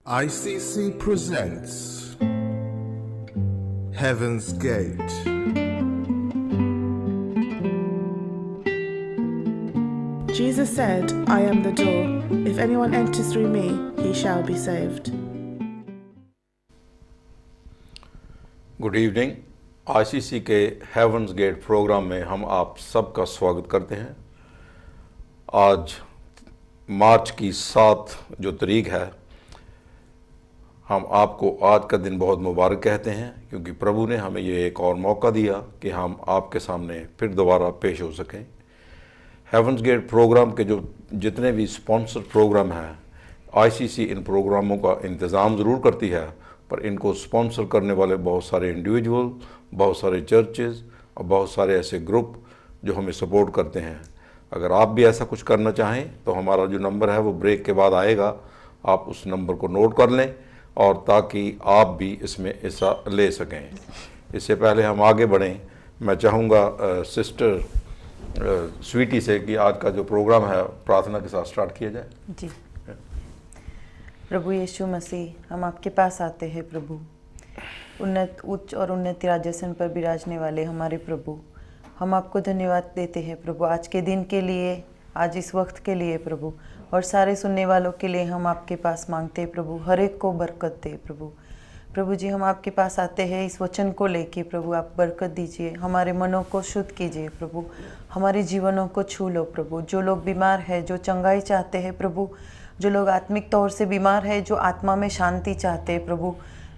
ICC presents Heaven's Gate. Jesus said, I am the door. If anyone enters through me, he shall be saved. Good evening. ICC के havens gate programme में हम आप सबका स्वागत करते हैं। आज मार्च की 7 जो तारीख है, हम आपको आज का दिन बहुत मुबारक कहते हैं, क्योंकि प्रभु ने हमें ये एक और मौका दिया कि हम आपके सामने फिर दोबारा पेश हो सकें। हेवन्स गेट प्रोग्राम के जो जितने भी स्पॉन्सर प्रोग्राम हैं, आईसीसी इन प्रोग्रामों का इंतज़ाम ज़रूर करती है, पर इनको स्पॉन्सर करने वाले बहुत सारे इंडिविजुअल, बहुत सारे चर्चेज़ और बहुत सारे ऐसे ग्रुप जो हमें सपोर्ट करते हैं। अगर आप भी ऐसा कुछ करना चाहें तो हमारा जो नंबर है वो ब्रेक के बाद आएगा, आप उस नंबर को नोट कर लें और ताकि आप भी इसमें हिस्सा ले सकें। इससे पहले हम आगे बढ़ें, मैं चाहूँगा सिस्टर स्वीटी से कि आज का जो प्रोग्राम है प्रार्थना के साथ स्टार्ट किया जाए। जी। प्रभु यीशु मसीह, हम आपके पास आते हैं प्रभु। उन्नत उच्च और उन्नत राजासन पर विराजने वाले हमारे प्रभु, हम आपको धन्यवाद देते हैं प्रभु, आज के दिन के लिए, आज इस वक्त के लिए प्रभु, और सारे सुनने वालों के लिए हम आपके पास मांगते हैं प्रभु, हर एक को बरकत दे प्रभु। प्रभु जी, हम आपके पास आते हैं इस वचन को लेके प्रभु, आप बरकत दीजिए, हमारे मनों को शुद्ध कीजिए प्रभु, हमारे जीवनों को छू लो प्रभु। जो लोग बीमार हैं, जो चंगाई चाहते हैं प्रभु, जो लोग आत्मिक तौर से बीमार हैं, जो आत्मा में शांति चाहते हैं प्रभु,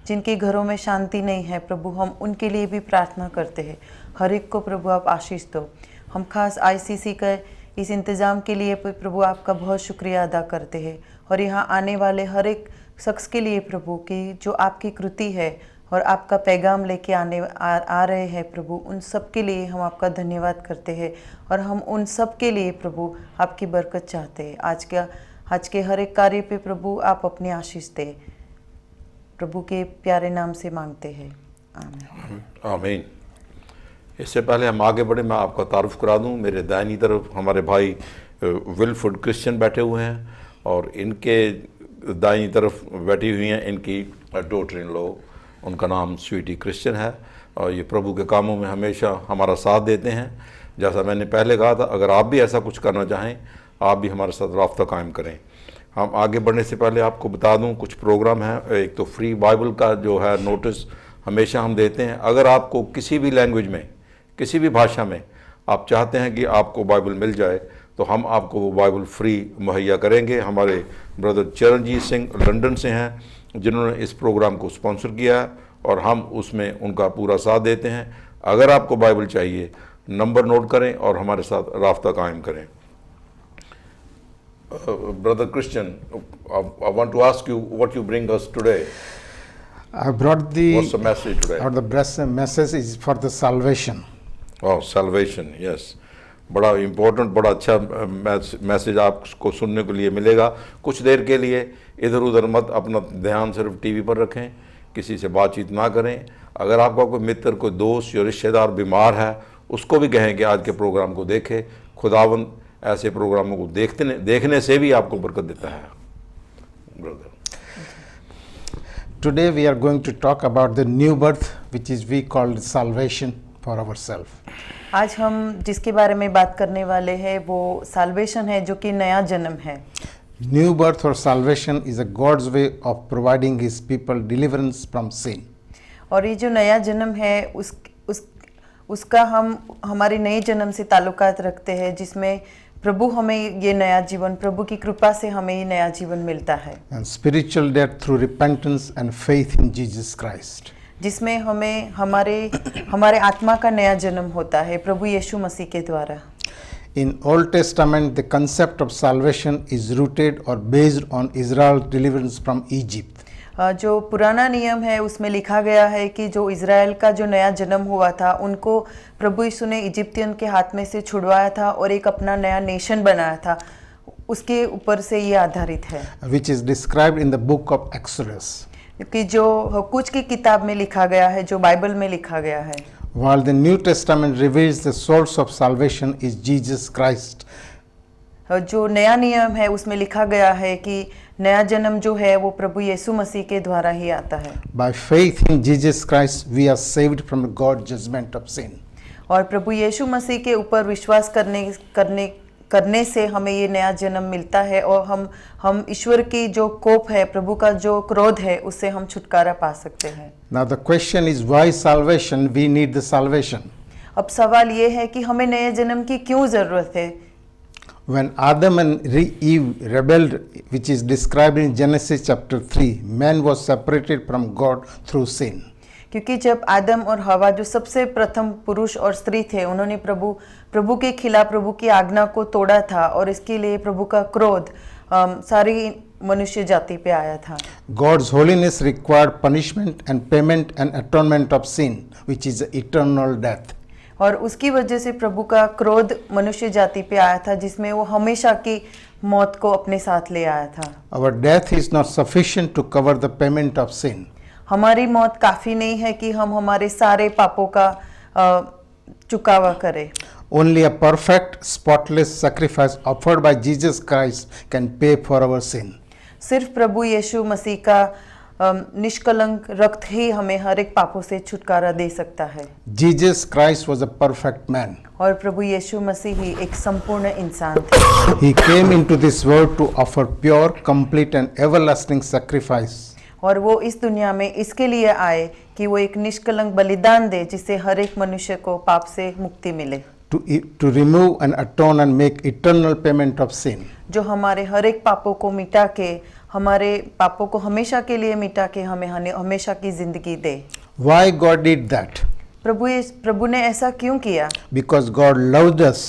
जिनके घरों में शांति नहीं है प्रभु, हम उनके लिए भी प्रार्थना करते हैं। हर एक को प्रभु आप आशीष दो। हम खास आईसीसी का इस इंतज़ाम के लिए प्रभु आपका बहुत शुक्रिया अदा करते हैं, और यहाँ आने वाले हर एक शख्स के लिए प्रभु की जो आपकी कृति है और आपका पैगाम लेके आ रहे हैं प्रभु, उन सब के लिए हम आपका धन्यवाद करते हैं, और हम उन सब के लिए प्रभु आपकी बरकत चाहते हैं। आज के हर एक कार्य पे प्रभु आप अपनी आशीष दें, प्रभु के प्यारे नाम से मांगते हैं, आमीन। आमीन। इससे पहले हम आगे बढ़े, मैं आपका तारुफ करा दूं। मेरे दाहिनी तरफ हमारे भाई विलफुड क्रिश्चियन बैठे हुए हैं, और इनके दाहिनी तरफ बैठी हुई हैं इनकी डॉटर इन लॉ, उनका नाम स्वीटी क्रिश्चियन है, और ये प्रभु के कामों में हमेशा हमारा साथ देते हैं। जैसा मैंने पहले कहा था, अगर आप भी ऐसा कुछ करना चाहें, आप भी हमारे साथ राब्ता कायम करें। हम आगे बढ़ने से पहले आपको बता दूं, कुछ प्रोग्राम हैं। एक तो फ्री बाइबल का जो है नोटिस हमेशा हम देते हैं। अगर आपको किसी भी लैंग्वेज में, किसी भी भाषा में आप चाहते हैं कि आपको बाइबल मिल जाए, तो हम आपको वो बाइबल फ्री मुहैया करेंगे। हमारे ब्रदर चरणजीत सिंह लंदन से हैं, जिन्होंने इस प्रोग्राम को स्पॉन्सर किया है, और हम उसमें उनका पूरा साथ देते हैं। अगर आपको बाइबल चाहिए, नंबर नोट करें और हमारे साथ राब्ता कायम करें। Brother Christian, I want to ask you what you bring us today. I brought What's the message today? Or the message is for the salvation. Oh, salvation, yes. बड़ा important, बड़ा अच्छा मैसेज आपको सुनने के लिए मिलेगा। कुछ देर के लिए इधर उधर मत, अपना ध्यान सिर्फ टीवी पर रखें, किसी से बातचीत ना करें। अगर आपका कोई मित्र, कोई दोस्त या रिश्तेदार बीमार है, उसको भी कहें कि आज के प्रोग्राम को देखे। खुदावंद ऐसे प्रोग्रामों को देखने से भी आपको बरकत देता है। Brother, Today we are going to talk about the new birth, which is we call salvation for ourselves. आज हम जिसके बारे में बात करने वाले हैं वो साल्वेशन है, जो कि नया जन्म है। New birth or salvation is a God's way of providing His people deliverance from sin. और ये जो नया जन्म है उसका हम हमारे नए जन्म से ताल्लुकात रखते हैं, जिसमें प्रभु हमें ये नया जीवन, प्रभु की कृपा से हमें ये नया जीवन मिलता है। And spiritual death through repentance and faith in Jesus Christ. जिसमें हमें हमारे आत्मा का नया जन्म होता है प्रभु यीशु मसीह के द्वारा। In Old Testament, the concept of salvation is rooted or based on Israel's deliverance from Egypt. जो पुराना नियम है उसमें लिखा गया है कि जो इज़राइल का जो नया जन्म हुआ था, उनको प्रभु यीशु ने इजिप्टियन के हाथ में से छुड़वाया था और एक अपना नया नेशन बनाया था, उसके ऊपर से ये आधारित है। Which is described in the book of Exodus. कि जो कुछ की किताब में लिखा गया है, जो बाइबल में लिखा गया है। While the New Testament reveals the source of salvation is Jesus Christ. जो नया नियम है उसमें लिखा गया है कि नया जन्म जो है वो प्रभु यीशु मसीह के द्वारा ही आता है। By faith in Jesus Christ, we are saved from the God's judgment of sin. और प्रभु यीशु मसीह के ऊपर विश्वास करने से हमें ये नया जन्म मिलता है और हम ईश्वर की जो कोप है, प्रभु का जो क्रोध है, उससे हम छुटकारा पा सकते हैं। Now the question is, why salvation? We need the salvation. अब सवाल ये है कि हमें नए जन्म की क्यों जरूरत है। When Adam and Eve rebelled, which is described in Genesis chapter 3, man was separated from God through sin. क्योंकि जब आदम और हवा जो सबसे प्रथम पुरुष और स्त्री थे, उन्होंने प्रभु के खिलाफ प्रभु की आज्ञा को तोड़ा था और इसके लिए प्रभु का क्रोध सारी मनुष्य जाति पे आया था। God's holiness required punishment and payment and atonement of sin, which is eternal death. और उसकी वजह से प्रभु का क्रोध मनुष्य जाति पे आया था, जिसमें वो हमेशा की मौत को अपने साथ ले आया था। Our death is not sufficient to cover the payment of sin. हमारी मौत काफी नहीं है कि हम हमारे सारे पापों का चुकावा करें। Only a perfect, spotless sacrifice offered by Jesus Christ can pay for our sin. सिर्फ प्रभु यीशु मसीह का निष्कलंक रक्त ही हमें हर एक पापों से छुटकारा दे सकता है। Jesus Christ was a perfect man. और प्रभु यीशु मसीह ही एक संपूर्ण इंसान थे। He came into this world to offer pure, complete and everlasting sacrifice. और वो इस दुनिया में इसके लिए आए कि वो एक निष्कलंक बलिदान दे, जिससे हर एक मनुष्य को पाप से मुक्ति मिले। To remove and atone and make eternal payment of sin. जो हमारे हर एक पापों को मिटा के, हमारे पापों को हमेशा के लिए मिटा के हमें हमेशा की जिंदगी दे। Why God did that? प्रभु ने ऐसा क्यों किया? Because God loved us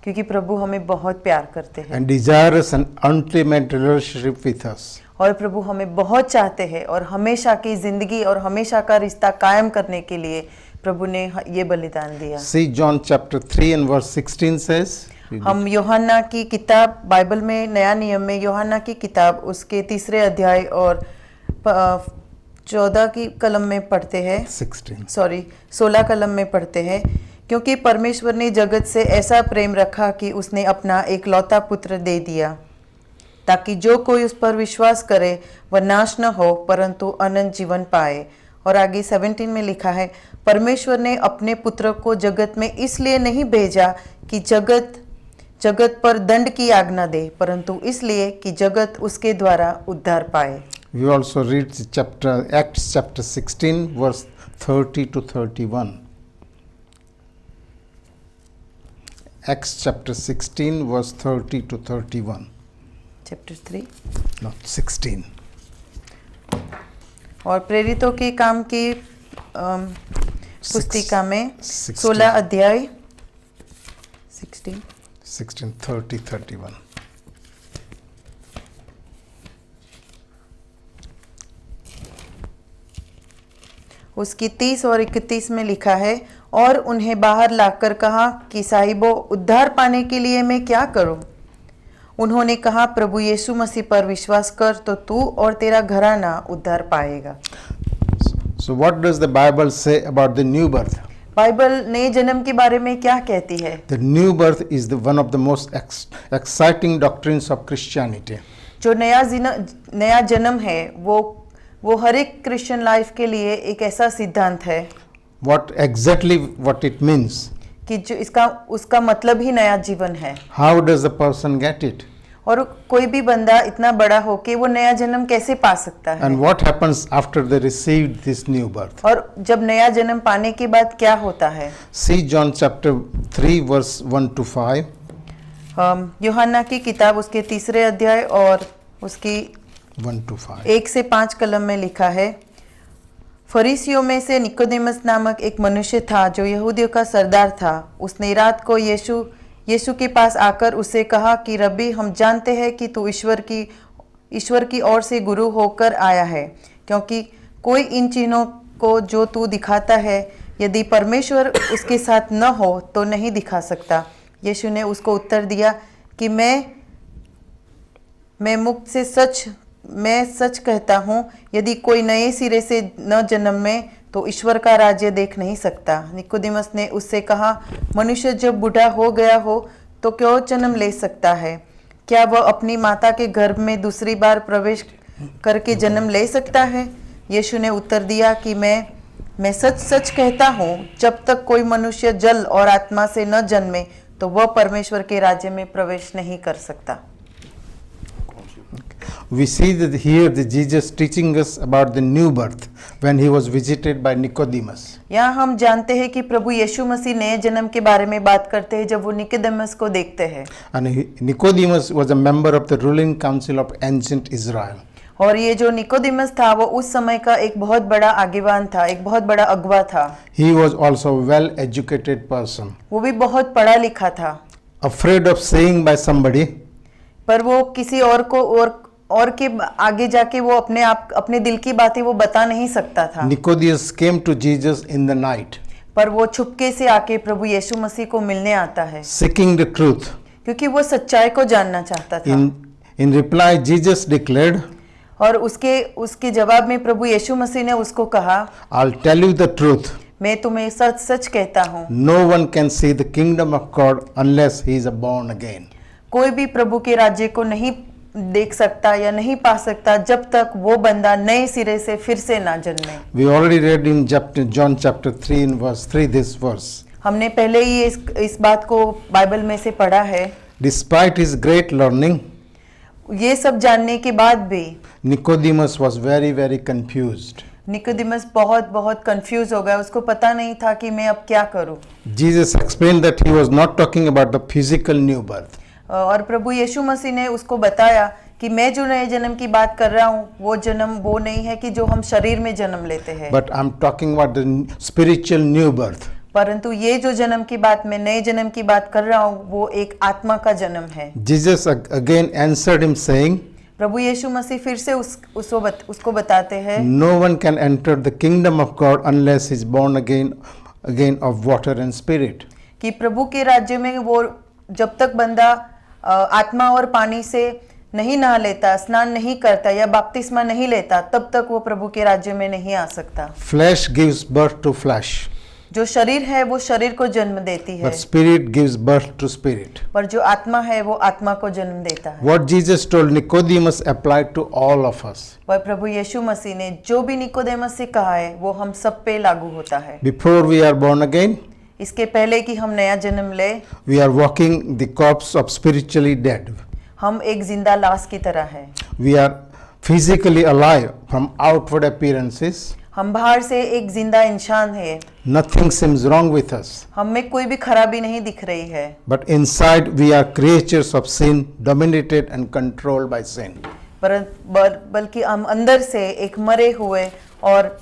क्योंकि प्रभु हमें बहुत प्यार करते हैं and desires an ultimate relationship with us. और प्रभु हमें बहुत चाहते हैं और हमेशा की जिंदगी और हमेशा का रिश्ता कायम करने के लिए प्रभु ने ये बलिदान दिया। See John chapter 3 and verse 16 says. हम यूहन्ना की किताब, बाइबल में नया नियम में यूहन्ना की किताब उसके 3 अध्याय और 14 की कलम में पढ़ते हैं। 16 कलम में पढ़ते हैं। क्योंकि परमेश्वर ने जगत से ऐसा प्रेम रखा कि उसने अपना एकलौता पुत्र दे दिया, ताकि जो कोई उस पर विश्वास करे वह नाश न हो परंतु अनंत जीवन पाए। और आगे 17 में लिखा है, परमेश्वर ने अपने पुत्र को जगत में इसलिए नहीं भेजा कि जगत पर दंड की आज्ञा दे, परंतु इसलिए कि जगत उसके द्वारा उद्धार पाए। We also read Acts chapter 16 verse 30 to 31. Acts chapter 16 verse 30 to 31. Chapter 3? No, 16. और प्रेरितों के काम की पुस्तिका में 16 अध्याय 16 30 31. उसकी 30 और 31 में लिखा है, और उन्हें बाहर लाकर कहा कि साहिबो, उद्धार पाने के लिए मैं क्या करूं? उन्होंने कहा, प्रभु यीशु मसीह पर विश्वास कर तो तू और तेरा घराना उद्धार पाएगा। So what does the Bible say about the new birth? Bible नए जन्म के बारे में क्या कहती है? The new birth is one of the most exciting doctrines of Christianity. जो नया जन्म है वो हर एक क्रिश्चियन लाइफ के लिए एक ऐसा सिद्धांत है। What it means? कि जो उसका मतलब ही नया जीवन है। How does the person get it? और कोई भी बंदा इतना बड़ा हो कि वो नया जन्म कैसे पा सकता है? And what happens after they received this new birth? और जब नया जन्म पाने के बाद क्या होता है? See John chapter 3 verse 1 to 5. यूहन्ना की किताब उसके 3 अध्याय और उसकी 1 to 5. 1 से 5 कलम में लिखा है, फरीसियों में से निकोदेमस नामक एक मनुष्य था जो यहूदियों का सरदार था। उसने रात को यीशु के पास आकर उससे कहा कि रब्बी, हम जानते हैं कि तू ईश्वर की ओर से गुरु होकर आया है, क्योंकि कोई इन चिन्हों को जो तू दिखाता है, यदि परमेश्वर उसके साथ न हो तो नहीं दिखा सकता। यीशु ने उसको उत्तर दिया कि मैं सच कहता हूँ, यदि कोई नए सिरे से न जन्म में तो ईश्वर का राज्य देख नहीं सकता। निकोदेमस ने उससे कहा, मनुष्य जब बूढ़ा हो गया हो तो क्यों जन्म ले सकता है? क्या वह अपनी माता के गर्भ में दूसरी बार प्रवेश करके जन्म ले सकता है? यीशु ने उत्तर दिया कि मैं सच सच कहता हूँ, जब तक कोई मनुष्य जल और आत्मा से न जन्मे तो वह परमेश्वर के राज्य में प्रवेश नहीं कर सकता। We see that here the Jesus teaching us about the new birth when he was visited by Nicodemus. यहाँ हम जानते हैं कि प्रभु यीशु मसीह नए जन्म के बारे में बात करते हैं जब वो निकोदेमस को देखते हैं। And Nicodemus was a member of the ruling council of ancient Israel. और ये जो निकोदेमस था वो उस समय का एक बहुत बड़ा आगेवान था, एक बहुत बड़ा अगवा था। He was also a well-educated person. वो भी बहुत पढ़ा लिखा था। Afraid of saying by somebody, पर वो किसी और को और के आगे जाके वो अपने दिल की बातें वो बता नहीं सकता था। Nicodemus came to Jesus in the night, पर वो छुपके से आके प्रभु यीशु मसीह को मिलने आता है, seeking the truth. क्योंकि वो सच्चाई को जानना चाहता था। In reply, Jesus declared, और उसके जवाब में प्रभु यीशु मसीह ने उसको कहा, I'll tell you the truth. मैं तुम्हें सच सच कहता हूँ, No one can see the kingdom of God unless he is born again. कोई भी प्रभु के राज्य को नहीं देख सकता या नहीं पा सकता जब तक वो बंदा नए सिरे से फिर से ना जन्मे। We already read in John chapter 3 in verse 3 this verse. हमने पहले ही इस बात को बाइबल में से पढ़ा है। Despite his great learning, ये सब जानने के बाद भी Nicodemus was very, very confused. Nicodemus बहुत कंफ्यूज हो गया, उसको पता नहीं था कि मैं अब क्या करूं। Jesus explained that he was not talking about the physical new birth. और प्रभु यीशु मसीह ने उसको बताया कि मैं जो नए जन्म की बात कर रहा हूँ वो जन्म वो नहीं है कि जो हम शरीर में जन्म लेते हैं, But I'm talking about the spiritual new birth. परंतु ये जो जन्म की बात मैं नए जन्म की बात कर रहा हूँ वो एक आत्मा का जन्म है। Jesus again answered him saying, प्रभु यीशु मसीह फिर से उसको बताते हैं, No one can enter the kingdom of God unless he is born again of water and spirit. कि प्रभु के राज्य में वो जब तक बंदा आत्मा और पानी से नहीं नहा लेता, स्नान नहीं करता या बपतिस्मा नहीं लेता, तब तक वो प्रभु के राज्य में नहीं आ सकता। Flesh gives birth to flesh, जो शरीर है वो शरीर को जन्म देती है, but spirit gives birth to spirit. पर जो आत्मा है वो आत्मा को जन्म देता है। What Jesus told Nicodemus applied to all of us. पर प्रभु यीशु मसीह ने जो भी निकोदेमस से कहा है वो हम सब पे लागू होता है। Before we are born again, इसके पहले कि हम नया जन्म ले, we are walking the corpse of spiritually dead. हम एक जिंदा लाश की तरह है। We are physically alive from outward appearances. हम बाहर से एक जिंदा इंसान है, Nothing seems wrong with us. हम में कोई भी खराबी नहीं दिख रही है, But inside we are creatures of sin, dominated and controlled by sin. बल्कि हम अंदर से एक मरे हुए और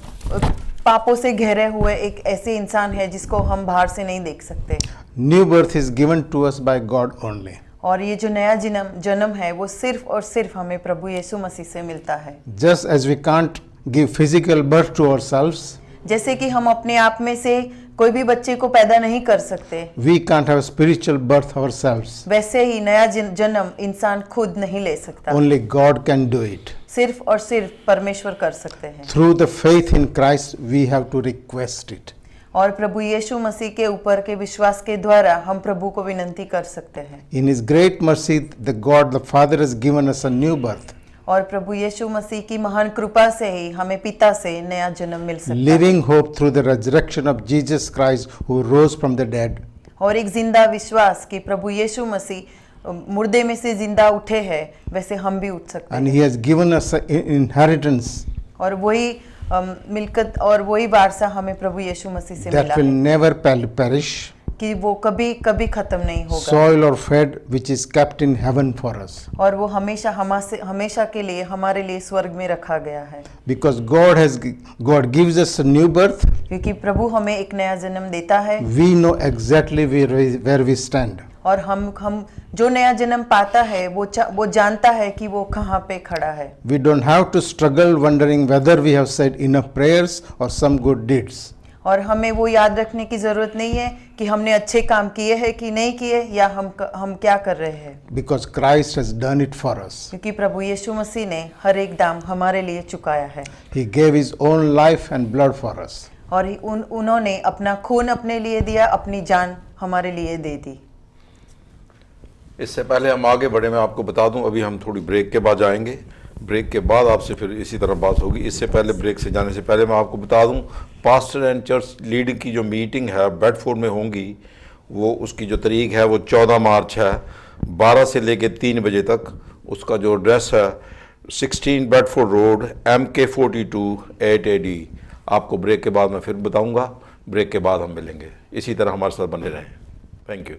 पापों से घेरे हुए एक ऐसे इंसान है जिसको हम बाहर से नहीं देख सकते। New birth is given to us by God only. और ये जो नया जन्म है वो सिर्फ और सिर्फ हमें प्रभु यीशु मसीह से मिलता है। Just as we can't give physical birth to ourselves, जैसे कि हम अपने आप में से कोई भी बच्चे को पैदा नहीं कर सकते, we can't have spiritual birth ourselves. वैसे ही नया जन्म इंसान खुद नहीं ले सकता, Only God can do it. सिर्फ और सिर्फ परमेश्वर कर सकते हैं। Through the faith in Christ, we have to request it. और प्रभु यीशु मसीह के ऊपर के विश्वास के द्वारा हम प्रभु को विनती कर सकते हैं। In His great mercy, the God, the Father, has given us a new birth. और प्रभु यीशु मसीह की महान कृपा से ही हमें पिता से नया जन्म मिल सकता है। Living hope through the resurrection of Jesus Christ, who rose from the dead. और एक जिंदा विश्वास कि प्रभु यीशु मसीह मुर्दे में से जिंदा उठे हैं, वैसे हम भी उठ सकते And हैं। He has given us an inheritance और वही मिल्कत और वही वारसा हमें प्रभु यीशु मसीह से मिला that will है never perish, कि वो कभी कभी खत्म नहीं होगा, soil or fed, which is kept in heaven for us. और वो हमेशा के लिए हमारे लिए स्वर्ग में रखा गया है। Because God gives us a new birth, क्योंकि प्रभु हमें एक नया जन्म देता है we know exactly where we stand. और हम जो नया जन्म पाता है वो जानता है कि वो कहाँ पे खड़ा है। We don't have to struggle wondering whether we have said enough prayers or some good deeds. और हमें वो याद रखने की जरूरत नहीं है कि हमने अच्छे काम किए हैं कि नहीं किए या हम क्या कर रहे हैं, Because Christ has done it for us. क्योंकि प्रभु यीशु मसीह ने हर एक दाम हमारे लिए चुकाया है। He gave His own life and blood for us. और उन्होंने अपना खून अपने लिए दिया, अपनी जान हमारे लिए दे दी। इससे पहले हम आगे बढ़े, मैं आपको बता दूं, अभी हम थोड़ी ब्रेक के बाद जाएंगे। ब्रेक के बाद आपसे फिर इसी तरह बात होगी। इससे पहले, ब्रेक से जाने से पहले मैं आपको बता दूं, पास्टर एंड चर्च लीडर की जो मीटिंग है बेडफोर्ड में होंगी, वो उसकी जो तारीख है वो 14 मार्च है, 12 से लेके 3 बजे तक। उसका जो एड्रेस है 16 बेडफोर्ड रोड, MK42 8AD। आपको ब्रेक के बाद मैं फिर बताऊंगा। ब्रेक के बाद हम मिलेंगे। इसी तरह हमारे साथ बने रहें। Thank you.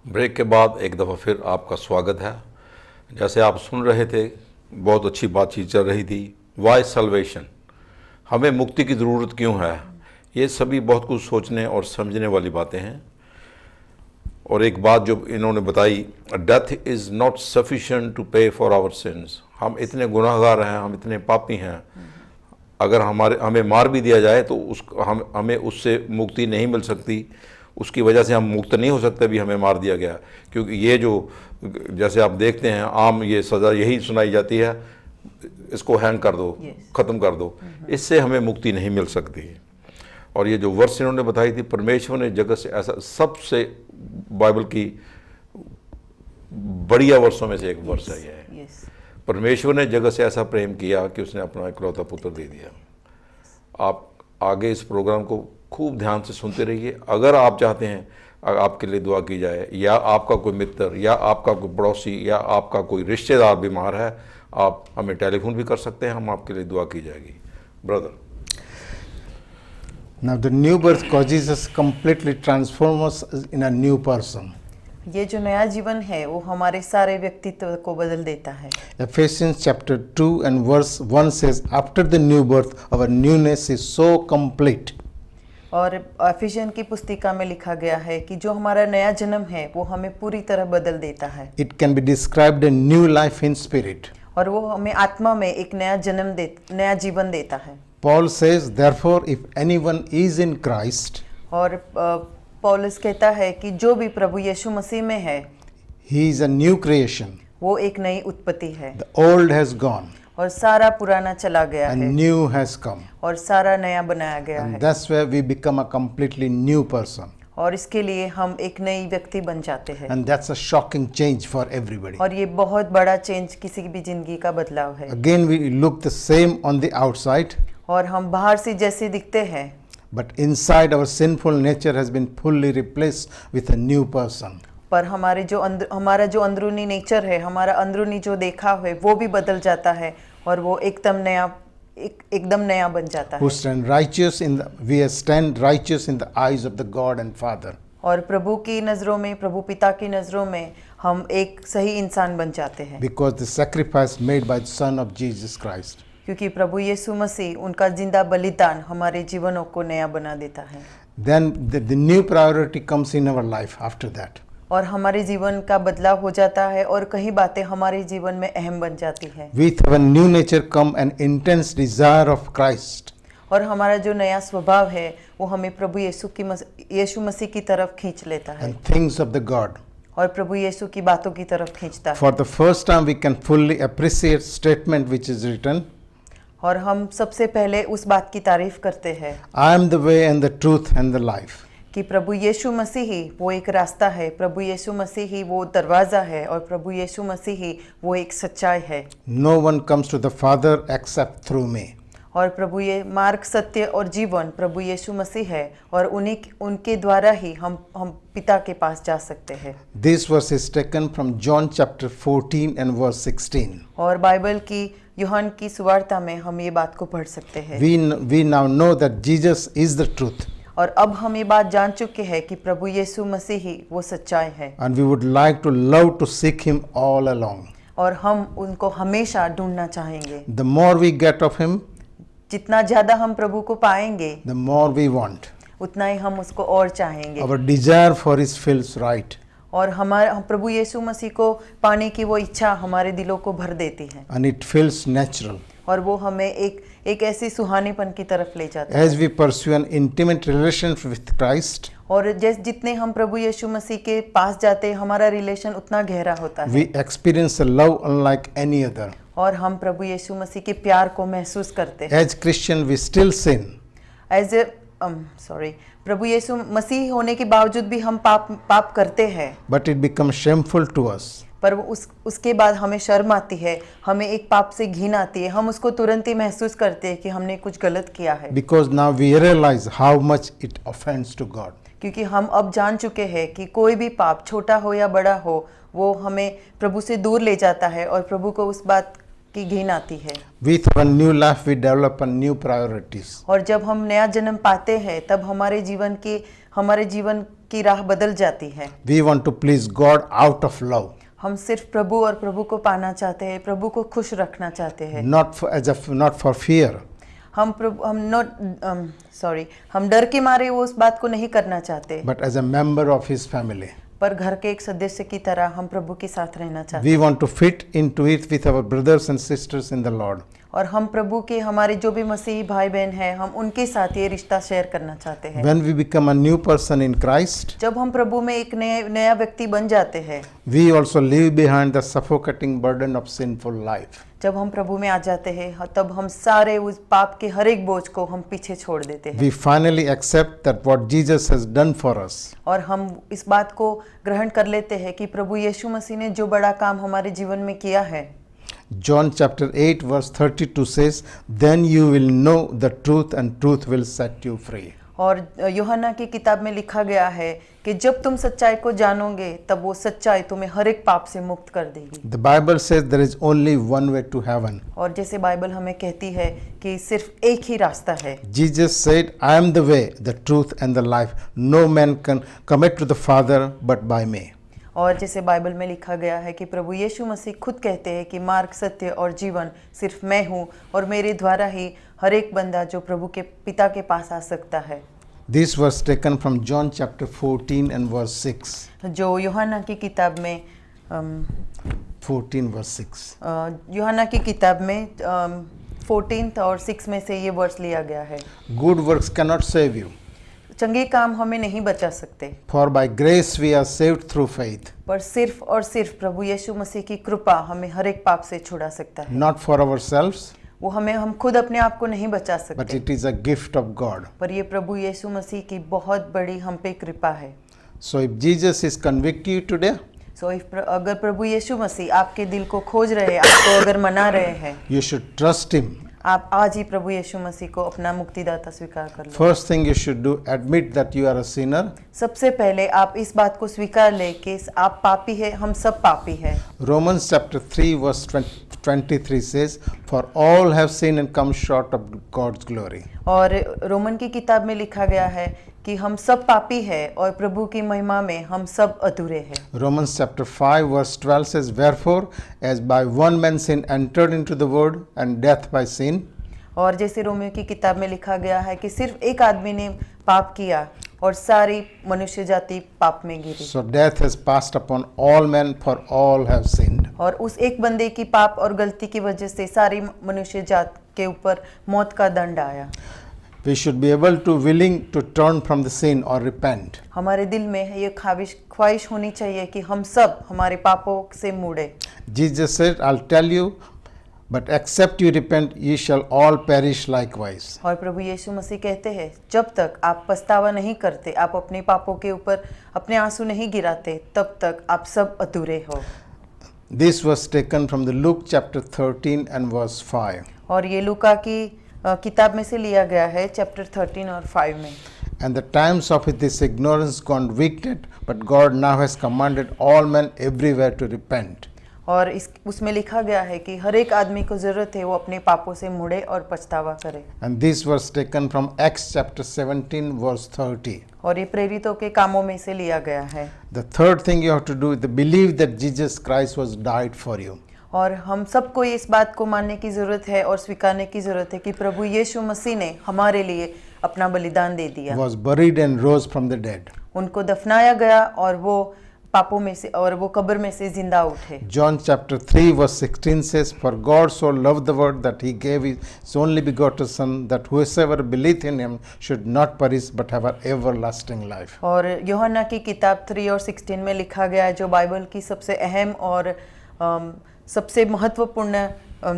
ब्रेक के बाद एक दफ़ा फिर आपका स्वागत है। जैसे आप सुन रहे थे, बहुत अच्छी बातचीत चल रही थी। वाई सल्वेशन, हमें मुक्ति की ज़रूरत क्यों है, ये सभी बहुत कुछ सोचने और समझने वाली बातें हैं। और एक बात जो इन्होंने बताई, death is not sufficient to pay for our sins. हम इतने गुनाहगार हैं, हम इतने पापी हैं, अगर हमें मार भी दिया जाए तो हमें उससे मुक्ति नहीं मिल सकती। उसकी वजह से हम मुक्त नहीं हो सकते भी हमें मार दिया गया, क्योंकि ये जो, जैसे आप देखते हैं, आम ये सज़ा यही सुनाई जाती है इसको हैंग कर दो, ख़त्म कर दो, इससे हमें मुक्ति नहीं मिल सकती। और ये जो वर्ष इन्होंने बताई थी, परमेश्वर ने जगत से ऐसा, सबसे बाइबल की बढ़िया वर्षों में से एक वर्ष है ये। परमेश्वर ने जगत से ऐसा प्रेम किया कि उसने अपना इकलौता पुत्र दे दिया। आप आगे इस प्रोग्राम को खूब ध्यान से सुनते रहिए। अगर आप चाहते हैं आपके लिए दुआ की जाए, या आपका कोई मित्र, या आपका कोई पड़ोसी, या आपका कोई रिश्तेदार बीमार है, आप हमें टेलीफोन भी कर सकते हैं, हम आपके लिए दुआ की जाएगी। Brother, Now the new birth causes us completely transform us in a new person. ये जो नया जीवन है वो हमारे सारे व्यक्तित्व को बदल देता है। Ephesians chapter 2 and verse 1 says, after the new birth, our newness is so complete. और एफिशियन की पुस्तिका में लिखा गया है कि जो हमारा नया जन्म है वो हमें पूरी तरह बदल देता है। It can be described a new life in spirit. और वो हमें आत्मा में एक नया जीवन देता है। Paul says, therefore, if anyone is in Christ, और पौलुस कहता है कि जो भी प्रभु यीशु मसीह में है, he is a new creation. वो एक नई उत्पत्ति है। The old has gone और सारा पुराना चला गया and है new has come. और सारा नया बनाया गया And है। that's where we become a completely new person. और इसके लिए हम एक नई व्यक्ति बन जाते हैं। And that's a shocking change for everybody. और ये बहुत बड़ा चेंज किसी भी जिंदगी का बदलाव है। Again, we look the same on the outside, और हम बाहर से जैसे दिखते हैं, but inside our sinful nature has been fully replaced with a new person. पर हमारा जो अंदरूनी नेचर है, हमारा अंदरूनी जो देखा है वो भी बदल जाता है और वो एकदम नया बन जाता Who है। stand righteous we stand righteous in the eyes of the God and Father. और प्रभु की नज़रों में, प्रभु पिता की नज़रों में हम एक सही इंसान बन जाते हैं। Because the sacrifice made by the Son of Jesus Christ. क्योंकि प्रभु यीशु मसीह, उनका जिंदा बलिदान हमारे जीवनों को नया बना देता है। Then the new priority comes in our life after that. और हमारे जीवन का बदलाव हो जाता है और कई बातें हमारे जीवन में अहम बन जाती है। With our new nature come an intense desire of Christ. और हमारा जो नया स्वभाव है वो हमें प्रभु यीशु मसीह की तरफ खींच लेता है And things of the God. और प्रभु यीशु की बातों की तरफ खींचता है। For the first time we can fully appreciate statement which is written, और हम सबसे पहले उस बात की तारीफ करते हैं I am the way and the truth and the life. कि प्रभु यीशु मसीह ही वो एक रास्ता है, प्रभु यीशु मसीह ही वो दरवाज़ा है और प्रभु यीशु मसीह ही वो एक सच्चाई है। No one comes to the Father except through me. और प्रभु ये मार्ग, सत्य और जीवन प्रभु यीशु मसीह है और उनके द्वारा ही हम पिता के पास जा सकते हैं। This verse is taken from John chapter 14 and verse 16. और बाइबल की यूहन्ना की सुवार्ता में हम ये बात को पढ़ सकते हैं। We now know that Jesus is the truth. और अब हम ये बात जान चुके हैं कि प्रभु यीशु मसीह ही वो सच्चाई है। And we would like to love to seek him all along. और हम उनको हमेशा ढूंढना चाहेंगे। The more we get of him, जितना ज्यादा हम प्रभु को पाएंगे, the more we want. उतना ही हम उसको और चाहेंगे। Our desire for his feels right. और हम प्रभु यीशु मसीह को पाने की वो इच्छा हमारे दिलों को भर देती है। And it feels natural. और वो हमें एक ऐसी सुहानेपन की तरफ ले जाता है। As we pursue an intimate relationship with Christ, और जितने हम प्रभु यीशु मसीह के पास जाते हैं, हमारा रिलेशन उतना गहरा होता है। we experience a love unlike any other. और हम प्रभु यीशु मसीह के प्यार को महसूस करते हैं। As Christian, we still sin. प्रभु यीशु मसीह होने के बावजूद भी हम पाप करते हैं। But it becomes shameful to us. पर उसके बाद हमें शर्म आती है, हमें एक पाप से घिन आती है, हम उसको तुरंत ही महसूस करते हैं कि हमने कुछ गलत किया है। Because now we realize how much it offends to God. क्योंकि हम अब जान चुके हैं कि कोई भी पाप, छोटा हो या बड़ा हो, वो हमें प्रभु से दूर ले जाता है और प्रभु को उस बात की घिन आती है। With our new life, we develop a new priorities. और जब हम नया जन्म पाते हैं तब हमारे जीवन की राह बदल जाती है। We want to please God out of love. हम सिर्फ प्रभु और प्रभु को पाना चाहते हैं, प्रभु को खुश रखना चाहते हैं। Not for fear. हम डर के मारे वो उस बात को नहीं करना चाहते। But as a member of his family. पर घर के एक सदस्य की तरह हम प्रभु के साथ रहना चाहते हैं। We want to fit into it with our brothers and sisters in the Lord. और हम प्रभु के हमारे जो भी मसीही भाई बहन हैं हम उनके साथ ये रिश्ता शेयर करना चाहते हैं। When we become a new person in Christ, जब हम प्रभु में एक नया व्यक्ति बन जाते हैं, we also leave behind the suffocating burden of sinful life. जब हम प्रभु में आ जाते हैं तब हम सारे उस पाप के हर एक बोझ को हम पीछे छोड़ देते हैं। We finally accept that what Jesus has done for us, और हम इस बात को ग्रहण कर लेते हैं कि प्रभु यीशु मसीह ने जो बड़ा काम हमारे जीवन में किया है। John chapter 8 verse 32 says, then you will know the truth and truth will set you free. और यूहन्ना की किताब में लिखा गया है कि जब तुम सच्चाई को जानोगे तब वो सच्चाई तुम्हें हर एक पाप से मुक्त कर देगी। The Bible says there is only one way to heaven. और जैसे बाइबल हमें कहती है कि सिर्फ एक ही रास्ता है। Jesus said, I am the way, the truth and the life. No man can come to the Father but by me. और जैसे बाइबल में लिखा गया है कि प्रभु यीशु मसीह खुद कहते हैं कि मार्ग, सत्य और जीवन सिर्फ मैं हूँ और मेरे द्वारा ही हर एक बंदा जो प्रभु के पिता के पास आ सकता है। This was taken from John chapter 14 and verse 6. जो यूहन्ना की किताब में 14 verse 6. यूहन्ना की किताब में 14 और 6 में से ये वर्स लिया गया है। Good works cannot save you, चंगे काम हमें नहीं बचा सकते, for by grace we are saved through faith, पर सिर्फ और सिर्फ प्रभु यीशु मसीह की कृपा हमें हर एक पाप से छुड़ा सकता है। not for ourselves, वो हम खुद अपने आप को नहीं बचा but सकते, it is a gift of God. पर ये प्रभु यीशु मसीह की बहुत बड़ी हम पे कृपा है। So if Jesus is convicting you today, अगर प्रभु यीशु मसीह आपके दिल को खोज रहे, आपको अगर मना रहे हैं, you should trust Him. आप आज ही प्रभु यीशु मसीह को अपना मुक्तिदाता स्वीकार कर लो। First thing you should do, admit that you are a sinner. सबसे पहले आप इस बात को स्वीकार ले कि आप पापी हैं, हम सब पापी हैं। Romans chapter 3 verse 23 says, for all have sinned and come short of God's glory. और रोमन की किताब में लिखा गया है कि हम सब पापी हैं और प्रभु की महिमा में हम सब अधूरे हैं। Romans chapter 5 verse 12 says, wherefore as by one man sin entered into the world and death by sin. और जैसे रोमियो की किताब में लिखा गया है कि सिर्फ एक आदमी ने पाप किया और सारी मनुष्य जाति पाप में गिरी। So death has passed upon all men, for all have sinned. और उस एक बंदे की पाप और गलती की वजह से सारी मनुष्य जात के ऊपर मौत का दंड आया। We should be able to willing to turn from the sin or repent. हमारे दिल में ये ख्वाहिश होनी चाहिए कि हम सब हमारे पापों से मुड़े। Jesus said, I'll tell you, but except you repent, ye shall all perish likewise. और प्रभु यीशु मसीह कहते हैं जब तक आप पछतावा नहीं करते, आप अपने पापों के ऊपर अपने आंसू नहीं गिराते, तब तक आप सब अधूरे हो। This was taken from the Luke chapter 13 and verse 5. और ये लूका की किताब में से लिया गया है चैप्टर 13 और 5 में। And the times of this ignorance gone wicked, but God now has commanded all men everywhere to repent. और उसमें लिखा गया है कि हर एक आदमी को जरूरत है वो अपने पापों से मुड़े और पछतावा करे। And this was taken from Acts chapter 17 verse 30. और ये प्रेरितों के कामों में से लिया गया है। The third thing you have to do is to believe that Jesus Christ was died for you. और हम सबको इस बात को मानने की ज़रूरत है और स्वीकारने की ज़रूरत है कि प्रभु यीशु मसीह ने हमारे लिए अपना बलिदान दे दिया। Was buried and rose from the dead. उनको दफनाया गया और वो पापों में से और वो कब्र में से जिंदा उठे। John chapter 3 verse 16 says, for God so loved the world that he gave his only begotten son, that whosoever believeth in him should not perish but have an everlasting life. और यूहन्ना की किताब 3 और 16 में लिखा गया है, जो बाइबल की सबसे अहम और सबसे महत्वपूर्ण